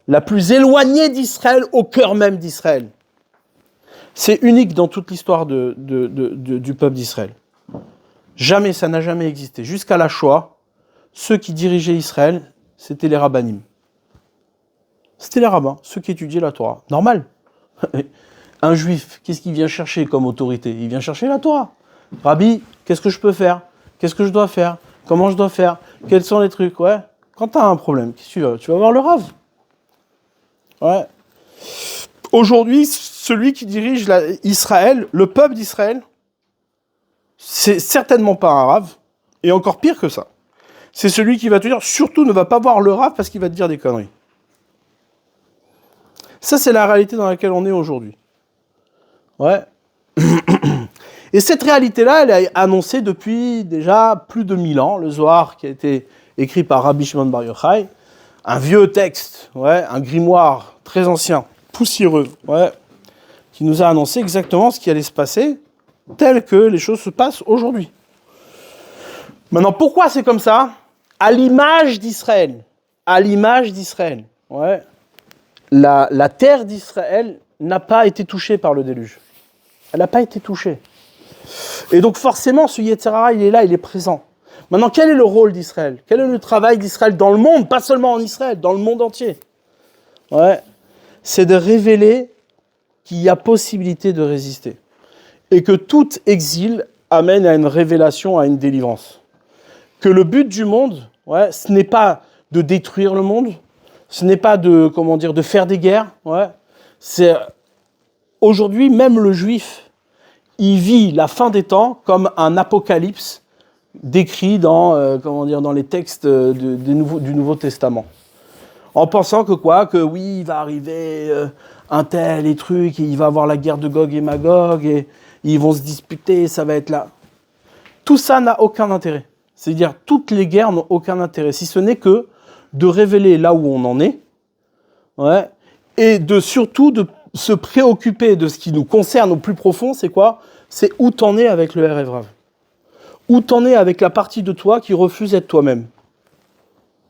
la plus éloignée d'Israël, au cœur même d'Israël. C'est unique dans toute l'histoire du peuple d'Israël. Jamais, ça n'a jamais existé. Jusqu'à la Shoah, ceux qui dirigeaient Israël, c'était les rabbinim. C'était les rabbins, ceux qui étudiaient la Torah. Normal. Un juif, qu'est-ce qu'il vient chercher comme autorité ? Il vient chercher la Torah. Rabbi, qu'est-ce que je peux faire ? Qu'est-ce que je dois faire ? Comment je dois faire ? Quels sont les trucs ? Ouais. Quand tu as un problème, qu'est-ce que tu veux ? Tu vas voir le Rav. Ouais. Aujourd'hui, celui qui dirige Israël, le peuple d'Israël, c'est certainement pas un Rav, et encore pire que ça. C'est celui qui va te dire, surtout ne va pas voir le Rav parce qu'il va te dire des conneries. Ça, c'est la réalité dans laquelle on est aujourd'hui. Ouais. Et cette réalité-là, elle est annoncée depuis déjà plus de 1000 ans. Le Zohar, qui a été écrit par Rabbi Shimon Bar Yochai, un vieux texte, ouais, un grimoire très ancien, poussiéreux, ouais, qui nous a annoncé exactement ce qui allait se passer, tel que les choses se passent aujourd'hui. Maintenant, pourquoi c'est comme ça ? À l'image d'Israël. À l'image d'Israël. Ouais. La terre d'Israël n'a pas été touchée par le déluge. Elle n'a pas été touchée. Et donc forcément, ce Yetzer Hara, il est là, il est présent. Maintenant, quel est le rôle d'Israël? Quel est le travail d'Israël dans le monde? Pas seulement en Israël, dans le monde entier. Ouais. C'est de révéler qu'il y a possibilité de résister. Et que tout exil amène à une révélation, à une délivrance. Que le but du monde, ouais, ce n'est pas de détruire le monde, ce n'est pas de, de faire des guerres. Ouais. C'est aujourd'hui, même le juif, il vit la fin des temps comme un apocalypse décrit dans, dans les textes du Nouveau Testament. En pensant que oui, il va arriver un tel et truc, et il va avoir la guerre de Gog et Magog, et ils vont se disputer, ça va être là. Tout ça n'a aucun intérêt. C'est-à-dire, toutes les guerres n'ont aucun intérêt, si ce n'est que de révéler là où on en est, ouais, et surtout de se préoccuper de ce qui nous concerne au plus profond, c'est quoi? C'est où t'en es avec le Erev Rav. Où t'en es avec la partie de toi qui refuse d'être toi-même.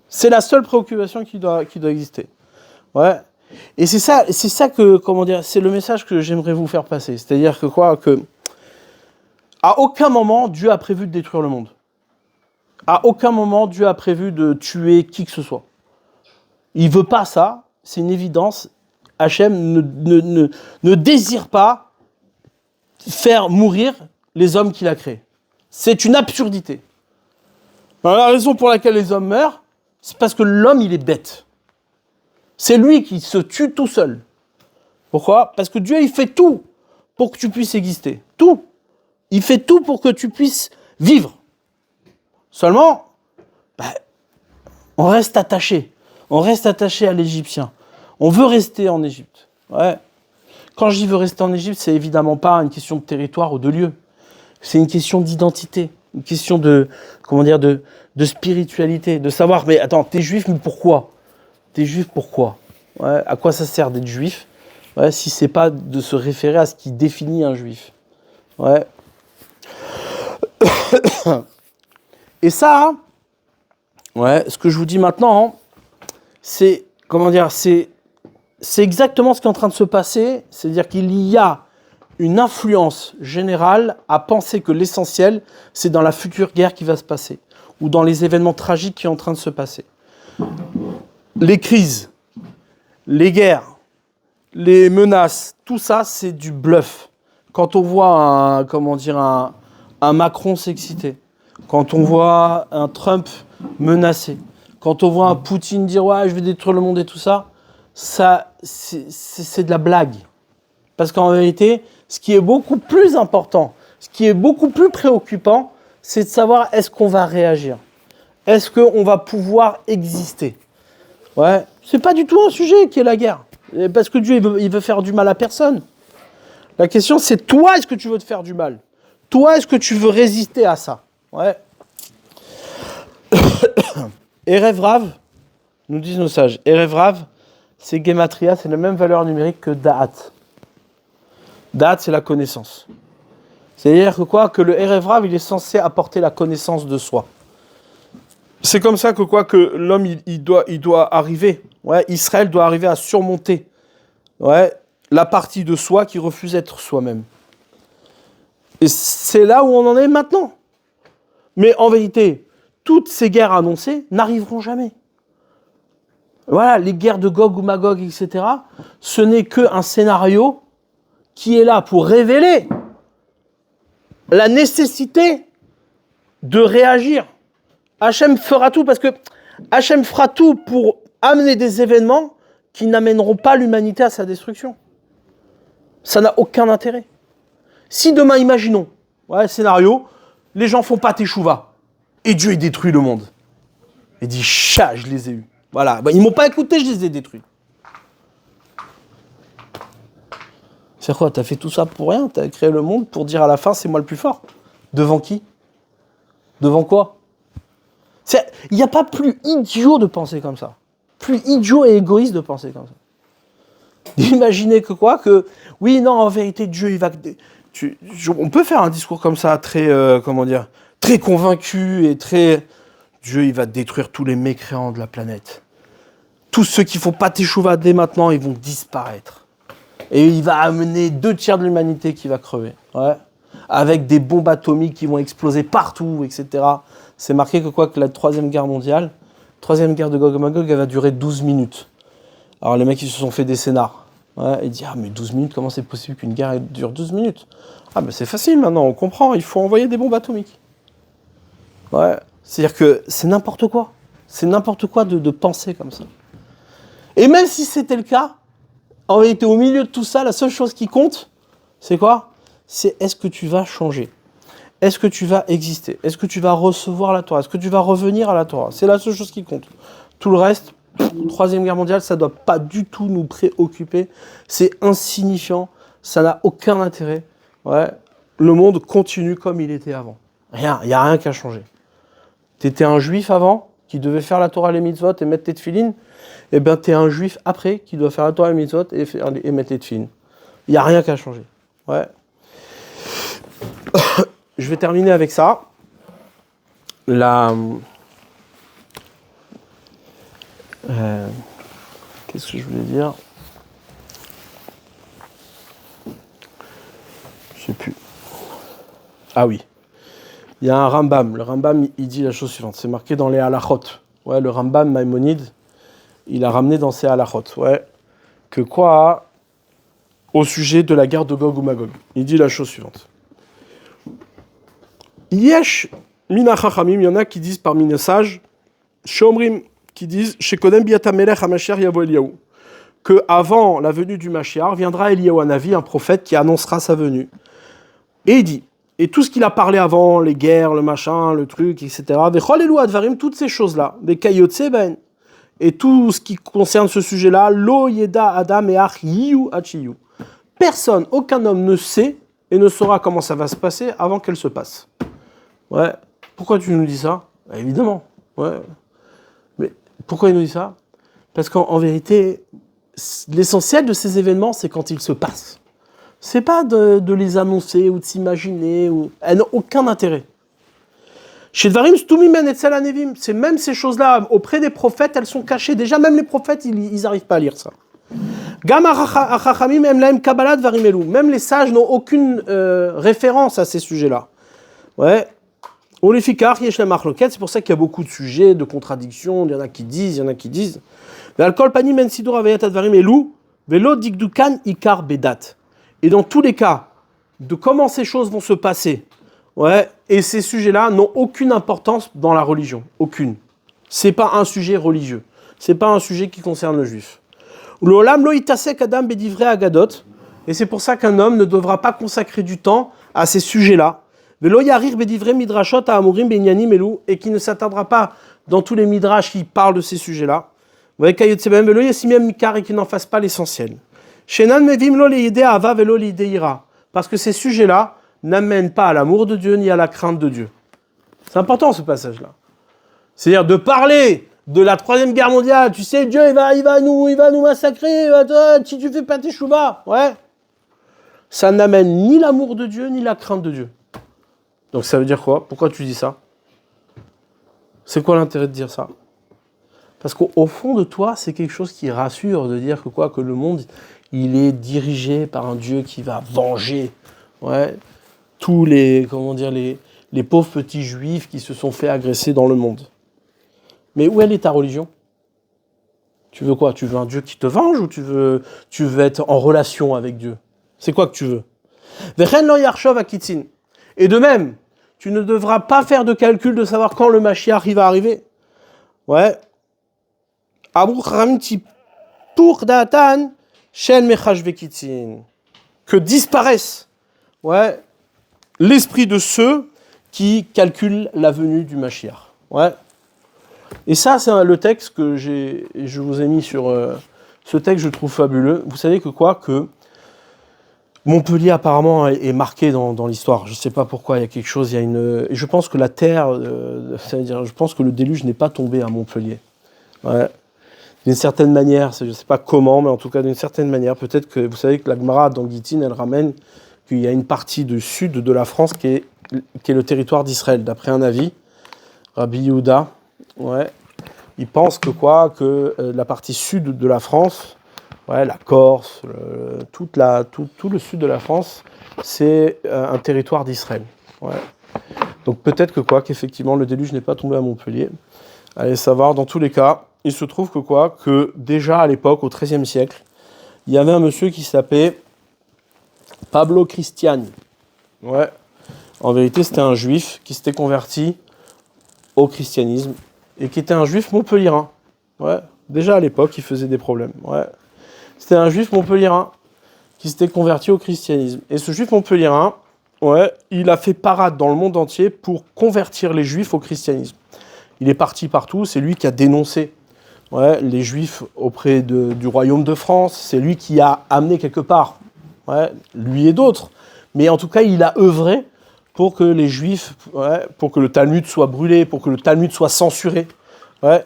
C'est la seule préoccupation qui doit exister. Ouais. Et c'est ça que, c'est le message que j'aimerais vous faire passer. C'est-à-dire que à aucun moment, Dieu a prévu de détruire le monde. À aucun moment, Dieu a prévu de tuer qui que ce soit. Il veut pas ça, c'est une évidence. Hachem ne désire pas faire mourir les hommes qu'il a créés. C'est une absurdité. Alors, la raison pour laquelle les hommes meurent, c'est parce que l'homme, il est bête. C'est lui qui se tue tout seul. Pourquoi? Parce que Dieu, il fait tout pour que tu puisses exister. Tout. Il fait tout pour que tu puisses vivre. Seulement, on reste attaché. On reste attaché à l'Égyptien. On veut rester en Égypte. Ouais. Quand je dis veux rester en Égypte, c'est évidemment pas une question de territoire ou de lieu. C'est une question d'identité. Une question de spiritualité. De savoir, mais attends, t'es juif, mais pourquoi? T'es juif, pourquoi? Ouais. À quoi ça sert d'être juif? Ouais, si c'est pas de se référer à ce qui définit un juif. Ouais. Et ça, ouais, ce que je vous dis maintenant, c'est, c'est exactement ce qui est en train de se passer. C'est-à-dire qu'il y a une influence générale à penser que l'essentiel, c'est dans la future guerre qui va se passer, ou dans les événements tragiques qui sont en train de se passer. Les crises, les guerres, les menaces, tout ça, c'est du bluff. Quand on voit un Macron s'exciter, quand on voit un Trump menacé, quand on voit un Poutine dire « ouais, je vais détruire le monde » et tout ça, c'est de la blague. Parce qu'en vérité, ce qui est beaucoup plus important, ce qui est beaucoup plus préoccupant, c'est de savoir est-ce qu'on va réagir. Est-ce qu'on va pouvoir exister? Ouais, c'est pas du tout un sujet qui est la guerre. Parce que Dieu, il veut faire du mal à personne. La question, c'est toi, est-ce que tu veux te faire du mal? Toi, est-ce que tu veux résister à ça? Ouais. Erev Rav, nous disent nos sages, Erev Rav, c'est Gematria, c'est la même valeur numérique que Da'at. Da'at, c'est la connaissance. C'est-à-dire que le Erev Rav, il est censé apporter la connaissance de soi. C'est comme ça que l'homme, il doit arriver. Ouais, Israël doit arriver à surmonter, ouais, la partie de soi qui refuse d'être soi-même. Et c'est là où on en est maintenant. Mais en vérité, toutes ces guerres annoncées n'arriveront jamais. Voilà, les guerres de Gog ou Magog, etc., ce n'est qu'un scénario qui est là pour révéler la nécessité de réagir. Hachem fera tout, parce que Hachem fera tout pour amener des événements qui n'amèneront pas l'humanité à sa destruction. Ça n'a aucun intérêt. Si demain, imaginons, ouais, scénario, les gens font pas teshuva, et Dieu il détruit le monde. Il dit, chat, je les ai eus. Voilà, ils m'ont pas écouté, je les ai détruits. C'est quoi, t'as fait tout ça pour rien? T'as créé le monde pour dire à la fin, c'est moi le plus fort. Devant qui? Devant quoi? Il n'y a pas plus idiot de penser comme ça. Plus idiot et égoïste de penser comme ça. D'imaginer que oui, non, en vérité, Dieu, il va... on peut faire un discours comme ça, très, très convaincu et très... Dieu, il va détruire tous les mécréants de la planète. Tous ceux qui ne font pas teshuva dès maintenant, ils vont disparaître. Et il va amener 2/3 de l'humanité qui va crever. Ouais. avec des bombes atomiques qui vont exploser partout, etc. C'est marqué que la troisième guerre mondiale, troisième guerre de Gog et Magog, elle va durer 12 minutes. Alors les mecs, ils se sont fait des scénars. Ouais, ils disent, ah mais 12 minutes, comment c'est possible qu'une guerre dure 12 minutes? Ah mais c'est facile maintenant, on comprend, il faut envoyer des bombes atomiques. Ouais, c'est-à-dire que c'est n'importe quoi. C'est n'importe quoi de penser comme ça. Et même si c'était le cas, en réalité, au milieu de tout ça, la seule chose qui compte, c'est quoi? C'est est-ce que tu vas changer? Est-ce que tu vas exister? Est-ce que tu vas recevoir la Torah? Est-ce que tu vas revenir à la Torah? C'est la seule chose qui compte. Tout le reste, Troisième Guerre mondiale, ça ne doit pas du tout nous préoccuper. C'est insignifiant, ça n'a aucun intérêt. Ouais. Le monde continue comme il était avant. Rien, il n'y a rien qui a changé. Tu étais un juif avant, qui devait faire la Torah, les mitzvot et mettre tes tefilines. Eh bien, tu es un juif après, qui doit faire la Torah, les mitzvot et mettre les tefilines. Il n'y a rien qui a changé. Ouais. Je vais terminer avec ça. Qu'est-ce que je voulais dire? Je sais plus. Ah oui. Il y a un Rambam. Le Rambam, il dit la chose suivante. C'est marqué dans les halachot. Ouais, le Rambam Maïmonide, il a ramené dans ses halachot. Ouais. Que quoi? Au sujet de la guerre de Gog ou Magog. Il dit la chose suivante. Yesh mina chachamim, il y en a qui disent parmi les sages, shomrim, qui disent shekodem biata melech hamashiach yavo Eliyahu, que avant la venue du Mashiach viendra Eliyahu Hanavi, un prophète qui annoncera sa venue. Et il dit, et tout ce qu'il a parlé avant, les guerres, le machin, le truc, etc. Vechol elu advarim, toutes ces choses-là, vekayotse ben, et tout ce qui concerne ce sujet-là, lo yeda adam et ach yiyu achiyu. Personne, aucun homme ne sait et ne saura comment ça va se passer avant qu'elle se passe. Ouais. Pourquoi tu nous dis ça? Bah, évidemment. Ouais. Mais pourquoi il nous dit ça? Parce qu'en vérité, l'essentiel de ces événements, c'est quand ils se passent. C'est pas de les annoncer ou de s'imaginer. Elles n'ont aucun intérêt. Chez Dvarim, Stumimen et Tselanevim, c'est même ces choses-là, auprès des prophètes, elles sont cachées. Déjà, même les prophètes, ils n'arrivent pas à lire ça. Même les sages n'ont aucune référence à ces sujets-là. Ouais. C'est pour ça qu'il y a beaucoup de sujets, de contradictions, il y en a qui disent, il y en a qui disent. Et dans tous les cas, de comment ces choses vont se passer, ouais, et ces sujets-là n'ont aucune importance dans la religion, aucune. C'est pas un sujet religieux, c'est pas un sujet qui concerne le juif. Et c'est pour ça qu'un homme ne devra pas consacrer du temps à ces sujets-là. Et qui ne s'attardera pas dans tous les midrash qui parlent de ces sujets-là. Et qui n'en fasse pas l'essentiel. Parce que ces sujets-là n'amènent pas à l'amour de Dieu ni à la crainte de Dieu. C'est important ce passage-là. C'est-à-dire de parler de la troisième guerre mondiale. Tu sais, Dieu il va nous massacrer. Si tu fais pas tes chouvas. Ouais. Ça n'amène ni l'amour de Dieu ni la crainte de Dieu. Donc ça veut dire quoi? Pourquoi tu dis ça? C'est quoi l'intérêt de dire ça? Parce qu'au fond de toi, c'est quelque chose qui rassure de dire que le monde, il est dirigé par un Dieu qui va venger, ouais, tous les pauvres petits juifs qui se sont fait agresser dans le monde. Mais où elle est ta religion? Tu veux quoi? Tu veux un Dieu qui te venge ou tu veux être en relation avec Dieu? C'est quoi que tu veux? Et de même, tu ne devras pas faire de calcul de savoir quand le Mashiach va arriver. Ouais. Que disparaisse, ouais, l'esprit de ceux qui calculent la venue du Mashiach. Ouais. Et ça, c'est le texte que je vous ai mis sur ce texte, je trouve fabuleux. Vous savez que Montpellier apparemment est marqué dans l'histoire. Je ne sais pas pourquoi, il y a quelque chose, et je pense que la terre, je pense que le déluge n'est pas tombé à Montpellier. Ouais. D'une certaine manière, je ne sais pas comment, mais en tout cas d'une certaine manière, peut-être que vous savez que la Gemara dans Gittin, elle ramène qu'il y a une partie du sud de la France qui est le territoire d'Israël, d'après un avis, Rabbi Yehuda, ouais, il pense que la partie sud de la France, ouais, la Corse, tout le sud de la France c'est un territoire d'Israël. Ouais. Donc peut-être que qu'effectivement le déluge n'est pas tombé à Montpellier. Allez savoir, dans tous les cas, il se trouve que déjà à l'époque, au XIIIe siècle, il y avait un monsieur qui s'appelait Pablo Cristiani. Ouais. En vérité, c'était un juif qui s'était converti au christianisme et qui était un juif montpelliérain. Ouais. Déjà à l'époque, il faisait des problèmes. Ouais. C'était un juif montpelliérain qui s'était converti au christianisme. Et ce juif montpelliérain, ouais, il a fait parade dans le monde entier pour convertir les juifs au christianisme. Il est parti partout, c'est lui qui a dénoncé les juifs auprès du royaume de France, c'est lui qui a amené quelque part, lui et d'autres, mais en tout cas il a œuvré pour que les juifs, pour que le Talmud soit brûlé, pour que le Talmud soit censuré.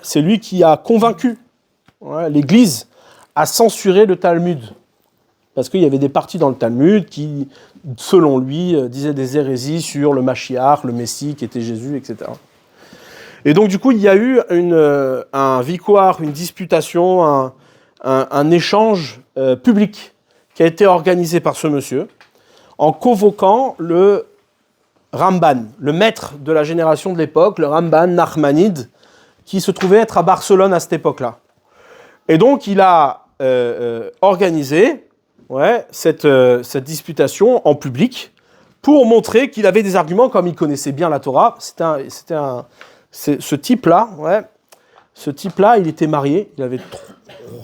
C'est lui qui a convaincu l'Église à censurer le Talmud. Parce qu'il y avait des parties dans le Talmud qui, selon lui, disaient des hérésies sur le Mashiach, le Messie, qui était Jésus, etc. Et donc, du coup, il y a eu un victoire, une disputation, un échange public qui a été organisé par ce monsieur en convoquant le Ramban, le maître de la génération de l'époque, le Ramban Nachmanide, qui se trouvait être à Barcelone à cette époque-là. Et donc, il a organisé cette disputation en public pour montrer qu'il avait des arguments, comme il connaissait bien la Torah. Ce type-là, il était marié, il avait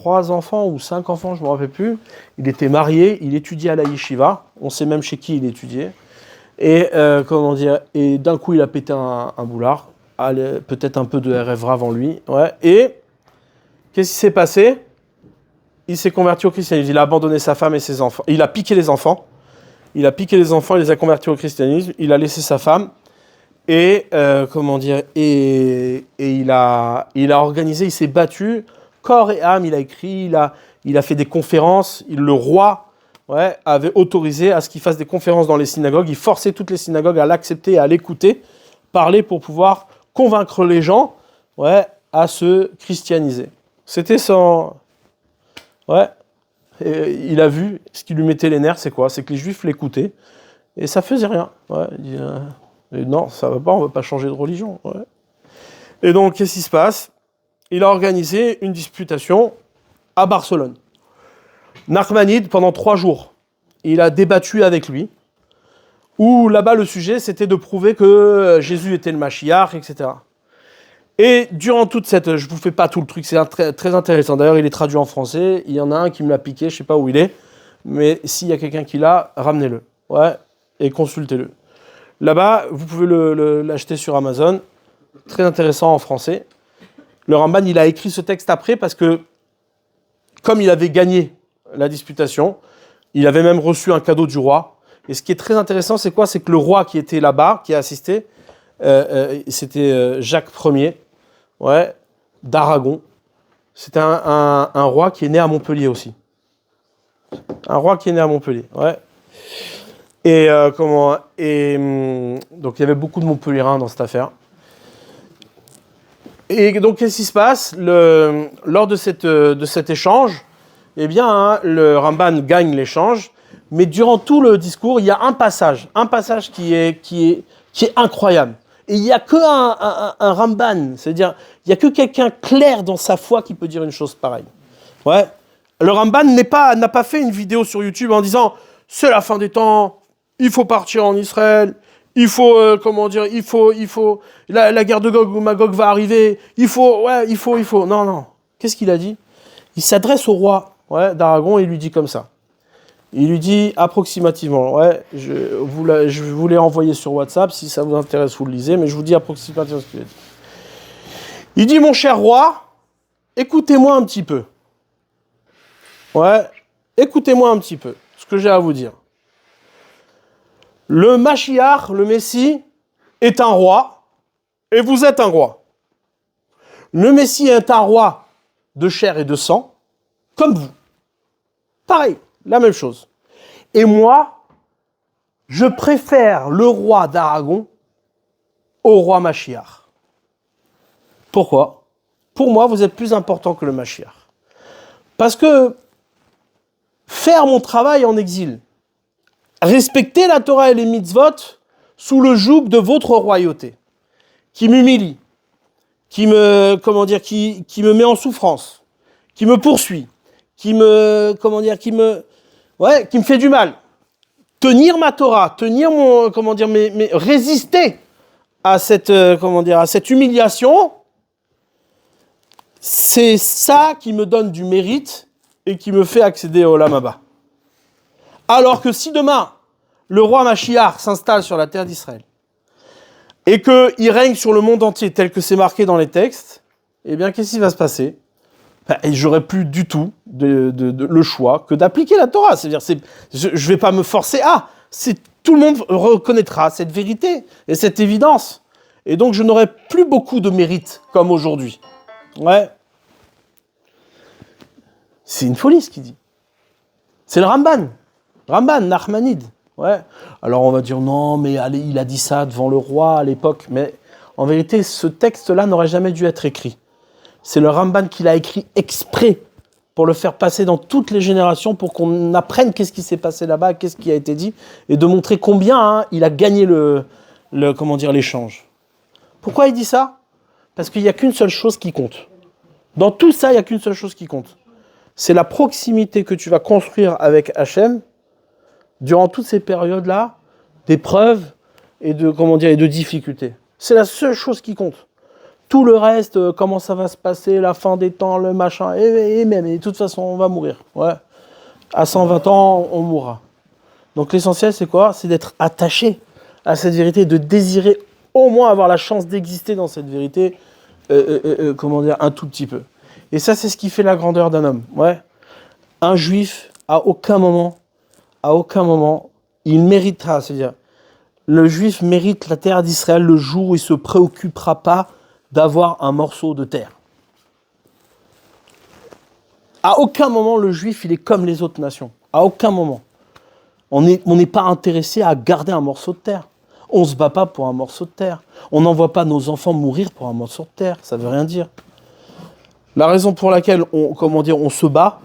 3 enfants ou 5 enfants, je ne me rappelle plus. Il était marié, il étudiait à la yeshiva, on sait même chez qui il étudiait. Et et d'un coup, il a pété un boulard, peut-être un peu de RF avant lui. Et qu'est-ce qui s'est passé ? Il s'est converti au christianisme, il a abandonné sa femme et ses enfants. Il a piqué les enfants, il les a convertis au christianisme, il a laissé sa femme. Et il a organisé, il s'est battu corps et âme, il a écrit, il a fait des conférences. Le roi avait autorisé à ce qu'il fasse des conférences dans les synagogues. Il forçait toutes les synagogues à l'accepter et à l'écouter, parler pour pouvoir convaincre les gens à se christianiser. C'était son... Et il a vu, ce qui lui mettait les nerfs, c'est quoi ? C'est que les juifs l'écoutaient et ça faisait rien. Il dit, non, ça va pas, on va pas changer de religion. Et donc, qu'est-ce qui se passe ? Il a organisé une disputation à Barcelone. Nachmanide, pendant 3 jours, il a débattu avec lui, où là-bas, le sujet, c'était de prouver que Jésus était le Mashiach, etc. Et durant toute cette... Je ne vous fais pas tout le truc, c'est très, très intéressant. D'ailleurs, il est traduit en français. Il y en a un qui me l'a piqué, je ne sais pas où il est. Mais s'il y a quelqu'un qui l'a, ramenez-le. Et consultez-le. Là-bas, vous pouvez l'acheter sur Amazon. Très intéressant en français. Le Ramban, il a écrit ce texte après parce que, comme il avait gagné la disputation, il avait même reçu un cadeau du roi. Et ce qui est très intéressant, c'est quoi ? C'est que le roi qui était là-bas, qui a assisté, c'était Jacques Ier, d'Aragon. C'était un roi qui est né à Montpellier aussi. Un roi qui est né à Montpellier, Et donc il y avait beaucoup de Montpelliérains dans cette affaire. Et donc qu'est-ce qui se passe lors de cet échange ? Eh bien, le Ramban gagne l'échange, mais durant tout le discours, il y a un passage qui est incroyable. Et il n'y a un Ramban, c'est-à-dire il n'y a que quelqu'un clair dans sa foi qui peut dire une chose pareille. Le Ramban n'a pas fait une vidéo sur YouTube en disant « c'est la fin des temps ». Il faut partir en Israël, il faut, la guerre de Gog ou Magog va arriver, il faut. Non. Qu'est-ce qu'il a dit ? Il s'adresse au roi d'Aragon et il lui dit comme ça. Il lui dit approximativement, je vous l'ai envoyé sur WhatsApp, si ça vous intéresse, vous le lisez, mais je vous dis approximativement ce qu'il a dit. Il dit, mon cher roi, écoutez-moi un petit peu. Écoutez-moi un petit peu ce que j'ai à vous dire. Le Mashiach, le Messie, est un roi, et vous êtes un roi. Le Messie est un roi de chair et de sang, comme vous. Pareil, la même chose. Et moi, je préfère le roi d'Aragon au roi Mashiach. Pourquoi ? Pour moi, vous êtes plus important que le Mashiach. Parce que faire mon travail en exil, respectez la Torah et les mitzvot sous le joug de votre royauté, qui m'humilie, qui me met en souffrance, qui me poursuit, qui me fait du mal. Tenir ma Torah, tenir résister à cette humiliation, c'est ça qui me donne du mérite et qui me fait accéder au Olam Haba. Alors que si demain, le roi Mashiach s'installe sur la terre d'Israël et qu'il règne sur le monde entier tel que c'est marqué dans les textes, eh bien, qu'est-ce qui va se passer ? J'aurai plus du tout le choix que d'appliquer la Torah. C'est-à-dire, je ne vais pas me forcer à. Tout le monde reconnaîtra cette vérité et cette évidence. Et donc, je n'aurai plus beaucoup de mérite comme aujourd'hui. Ouais. C'est une folie ce qu'il dit. C'est le Ramban, Nachmanide. Ouais. Alors on va dire non, mais allez, il a dit ça devant le roi à l'époque. Mais en vérité, ce texte-là n'aurait jamais dû être écrit. C'est le Ramban qui l'a écrit exprès pour le faire passer dans toutes les générations, pour qu'on apprenne qu'est-ce qui s'est passé là-bas, qu'est-ce qui a été dit, et de montrer combien il a gagné l'échange. Pourquoi il dit ça ? Parce qu'il n'y a qu'une seule chose qui compte. Dans tout ça, il n'y a qu'une seule chose qui compte. C'est la proximité que tu vas construire avec Hachem durant toutes ces périodes-là d'épreuves et de difficultés. C'est la seule chose qui compte. Tout le reste, comment ça va se passer, la fin des temps, le machin, et de toute façon, on va mourir. Ouais. À 120 ans, on mourra. Donc l'essentiel, c'est quoi ? C'est d'être attaché à cette vérité, de désirer au moins avoir la chance d'exister dans cette vérité, un tout petit peu. Et ça, c'est ce qui fait la grandeur d'un homme. Ouais. Un juif, à aucun moment, il méritera, c'est-à-dire, le juif mérite la terre d'Israël le jour où il ne se préoccupera pas d'avoir un morceau de terre. À aucun moment, le juif, il est comme les autres nations. À aucun moment. On n'est pas intéressé à garder un morceau de terre. On ne se bat pas pour un morceau de terre. On n'envoie pas nos enfants mourir pour un morceau de terre. Ça ne veut rien dire. La raison pour laquelle on se bat,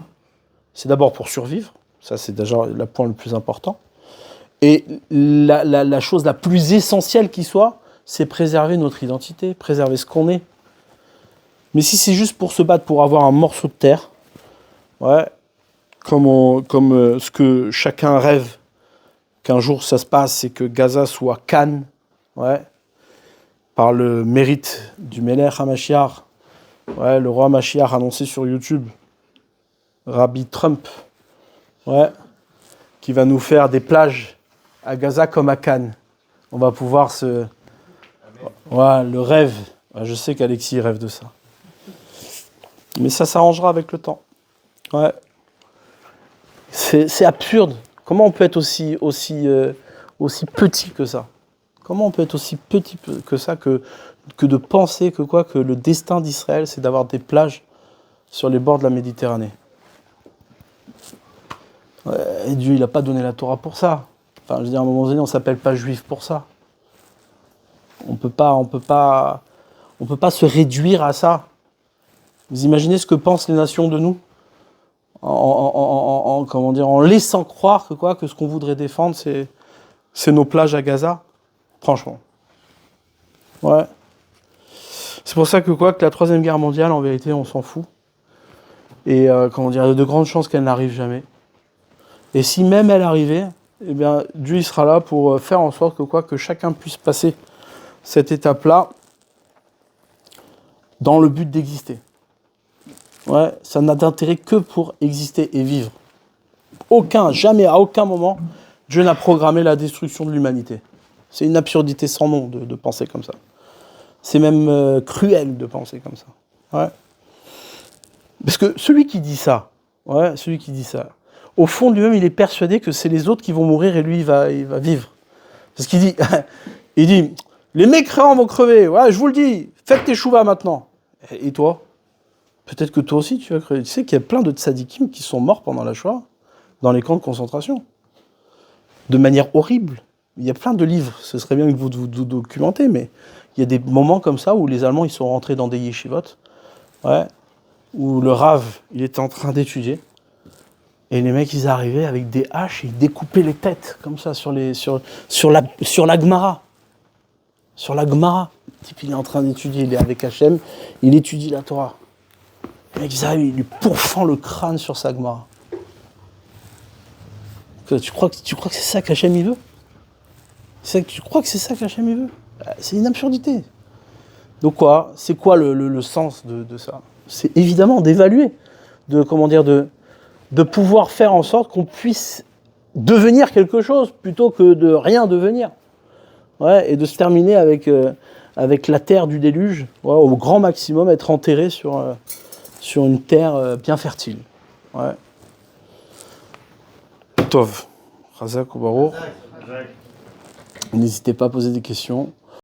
c'est d'abord pour survivre. Ça, c'est déjà le point le plus important. Et la chose la plus essentielle qui soit, c'est préserver notre identité, préserver ce qu'on est. Mais si c'est juste pour se battre, pour avoir un morceau de terre, ouais, comme ce que chacun rêve, qu'un jour ça se passe, c'est que Gaza soit Cannes, ouais, par le mérite du Melech HaMashiach, ouais, le roi Mashiach annoncé sur YouTube, Rabbi Trump, ouais, qui va nous faire des plages à Gaza comme à Cannes. On va pouvoir ouais, le rêve. Ouais, je sais qu'Alexis rêve de ça. Mais ça s'arrangera avec le temps. Ouais. C'est absurde. Comment on peut être aussi petit que ça ? Comment on peut être aussi petit que ça, que de penser que le destin d'Israël, c'est d'avoir des plages sur les bords de la Méditerranée ? Ouais, et Dieu, il n'a pas donné la Torah pour ça. Enfin, je veux dire, à un moment donné, on ne s'appelle pas juif pour ça. On peut pas se réduire à ça. Vous imaginez ce que pensent les nations de nous en laissant croire que ce qu'on voudrait défendre, c'est nos plages à Gaza. Franchement. Ouais. C'est pour ça que la Troisième Guerre mondiale, en vérité, on s'en fout. Et il y a de grandes chances qu'elle n'arrive jamais. Et si même elle arrivait, eh bien, Dieu il sera là pour faire en sorte que chacun puisse passer cette étape-là dans le but d'exister. Ouais, ça n'a d'intérêt que pour exister et vivre. Jamais, à aucun moment, Dieu n'a programmé la destruction de l'humanité. C'est une absurdité sans nom de penser comme ça. C'est même cruel de penser comme ça. Ouais. Parce que celui qui dit ça, au fond de lui-même, il est persuadé que c'est les autres qui vont mourir et lui, il va vivre. Parce qu'il dit, les mécréants vont crever, ouais, je vous le dis, faites tes chouvas maintenant. Et toi ? Peut-être que toi aussi, tu vas crever. Tu sais qu'il y a plein de tzadikim qui sont morts pendant la Shoah, dans les camps de concentration. De manière horrible. Il y a plein de livres, ce serait bien que vous documentez, mais il y a des moments comme ça où les Allemands, ils sont rentrés dans des yeshivot, ouais, où le Rav, il était en train d'étudier. Et les mecs, ils arrivaient avec des haches et ils découpaient les têtes, comme ça, sur la Gemara. Sur la Gemara. Le type, il est en train d'étudier, il est avec Hachem, il étudie la Torah. Les mecs, ils arrivent, ils lui pourfendent le crâne sur sa Gemara. Tu crois que c'est ça qu'Hachem, il veut? Tu crois que c'est ça qu'Hachem, il veut? C'est une absurdité. Donc quoi? C'est quoi le sens de ça? C'est évidemment d'évaluer, de pouvoir faire en sorte qu'on puisse devenir quelque chose plutôt que de rien devenir. Ouais, et de se terminer avec la terre du déluge, ouais, au grand maximum, être enterré sur une terre bien fertile. Ouais. Tov. Razak ou Baruch. N'hésitez pas à poser des questions.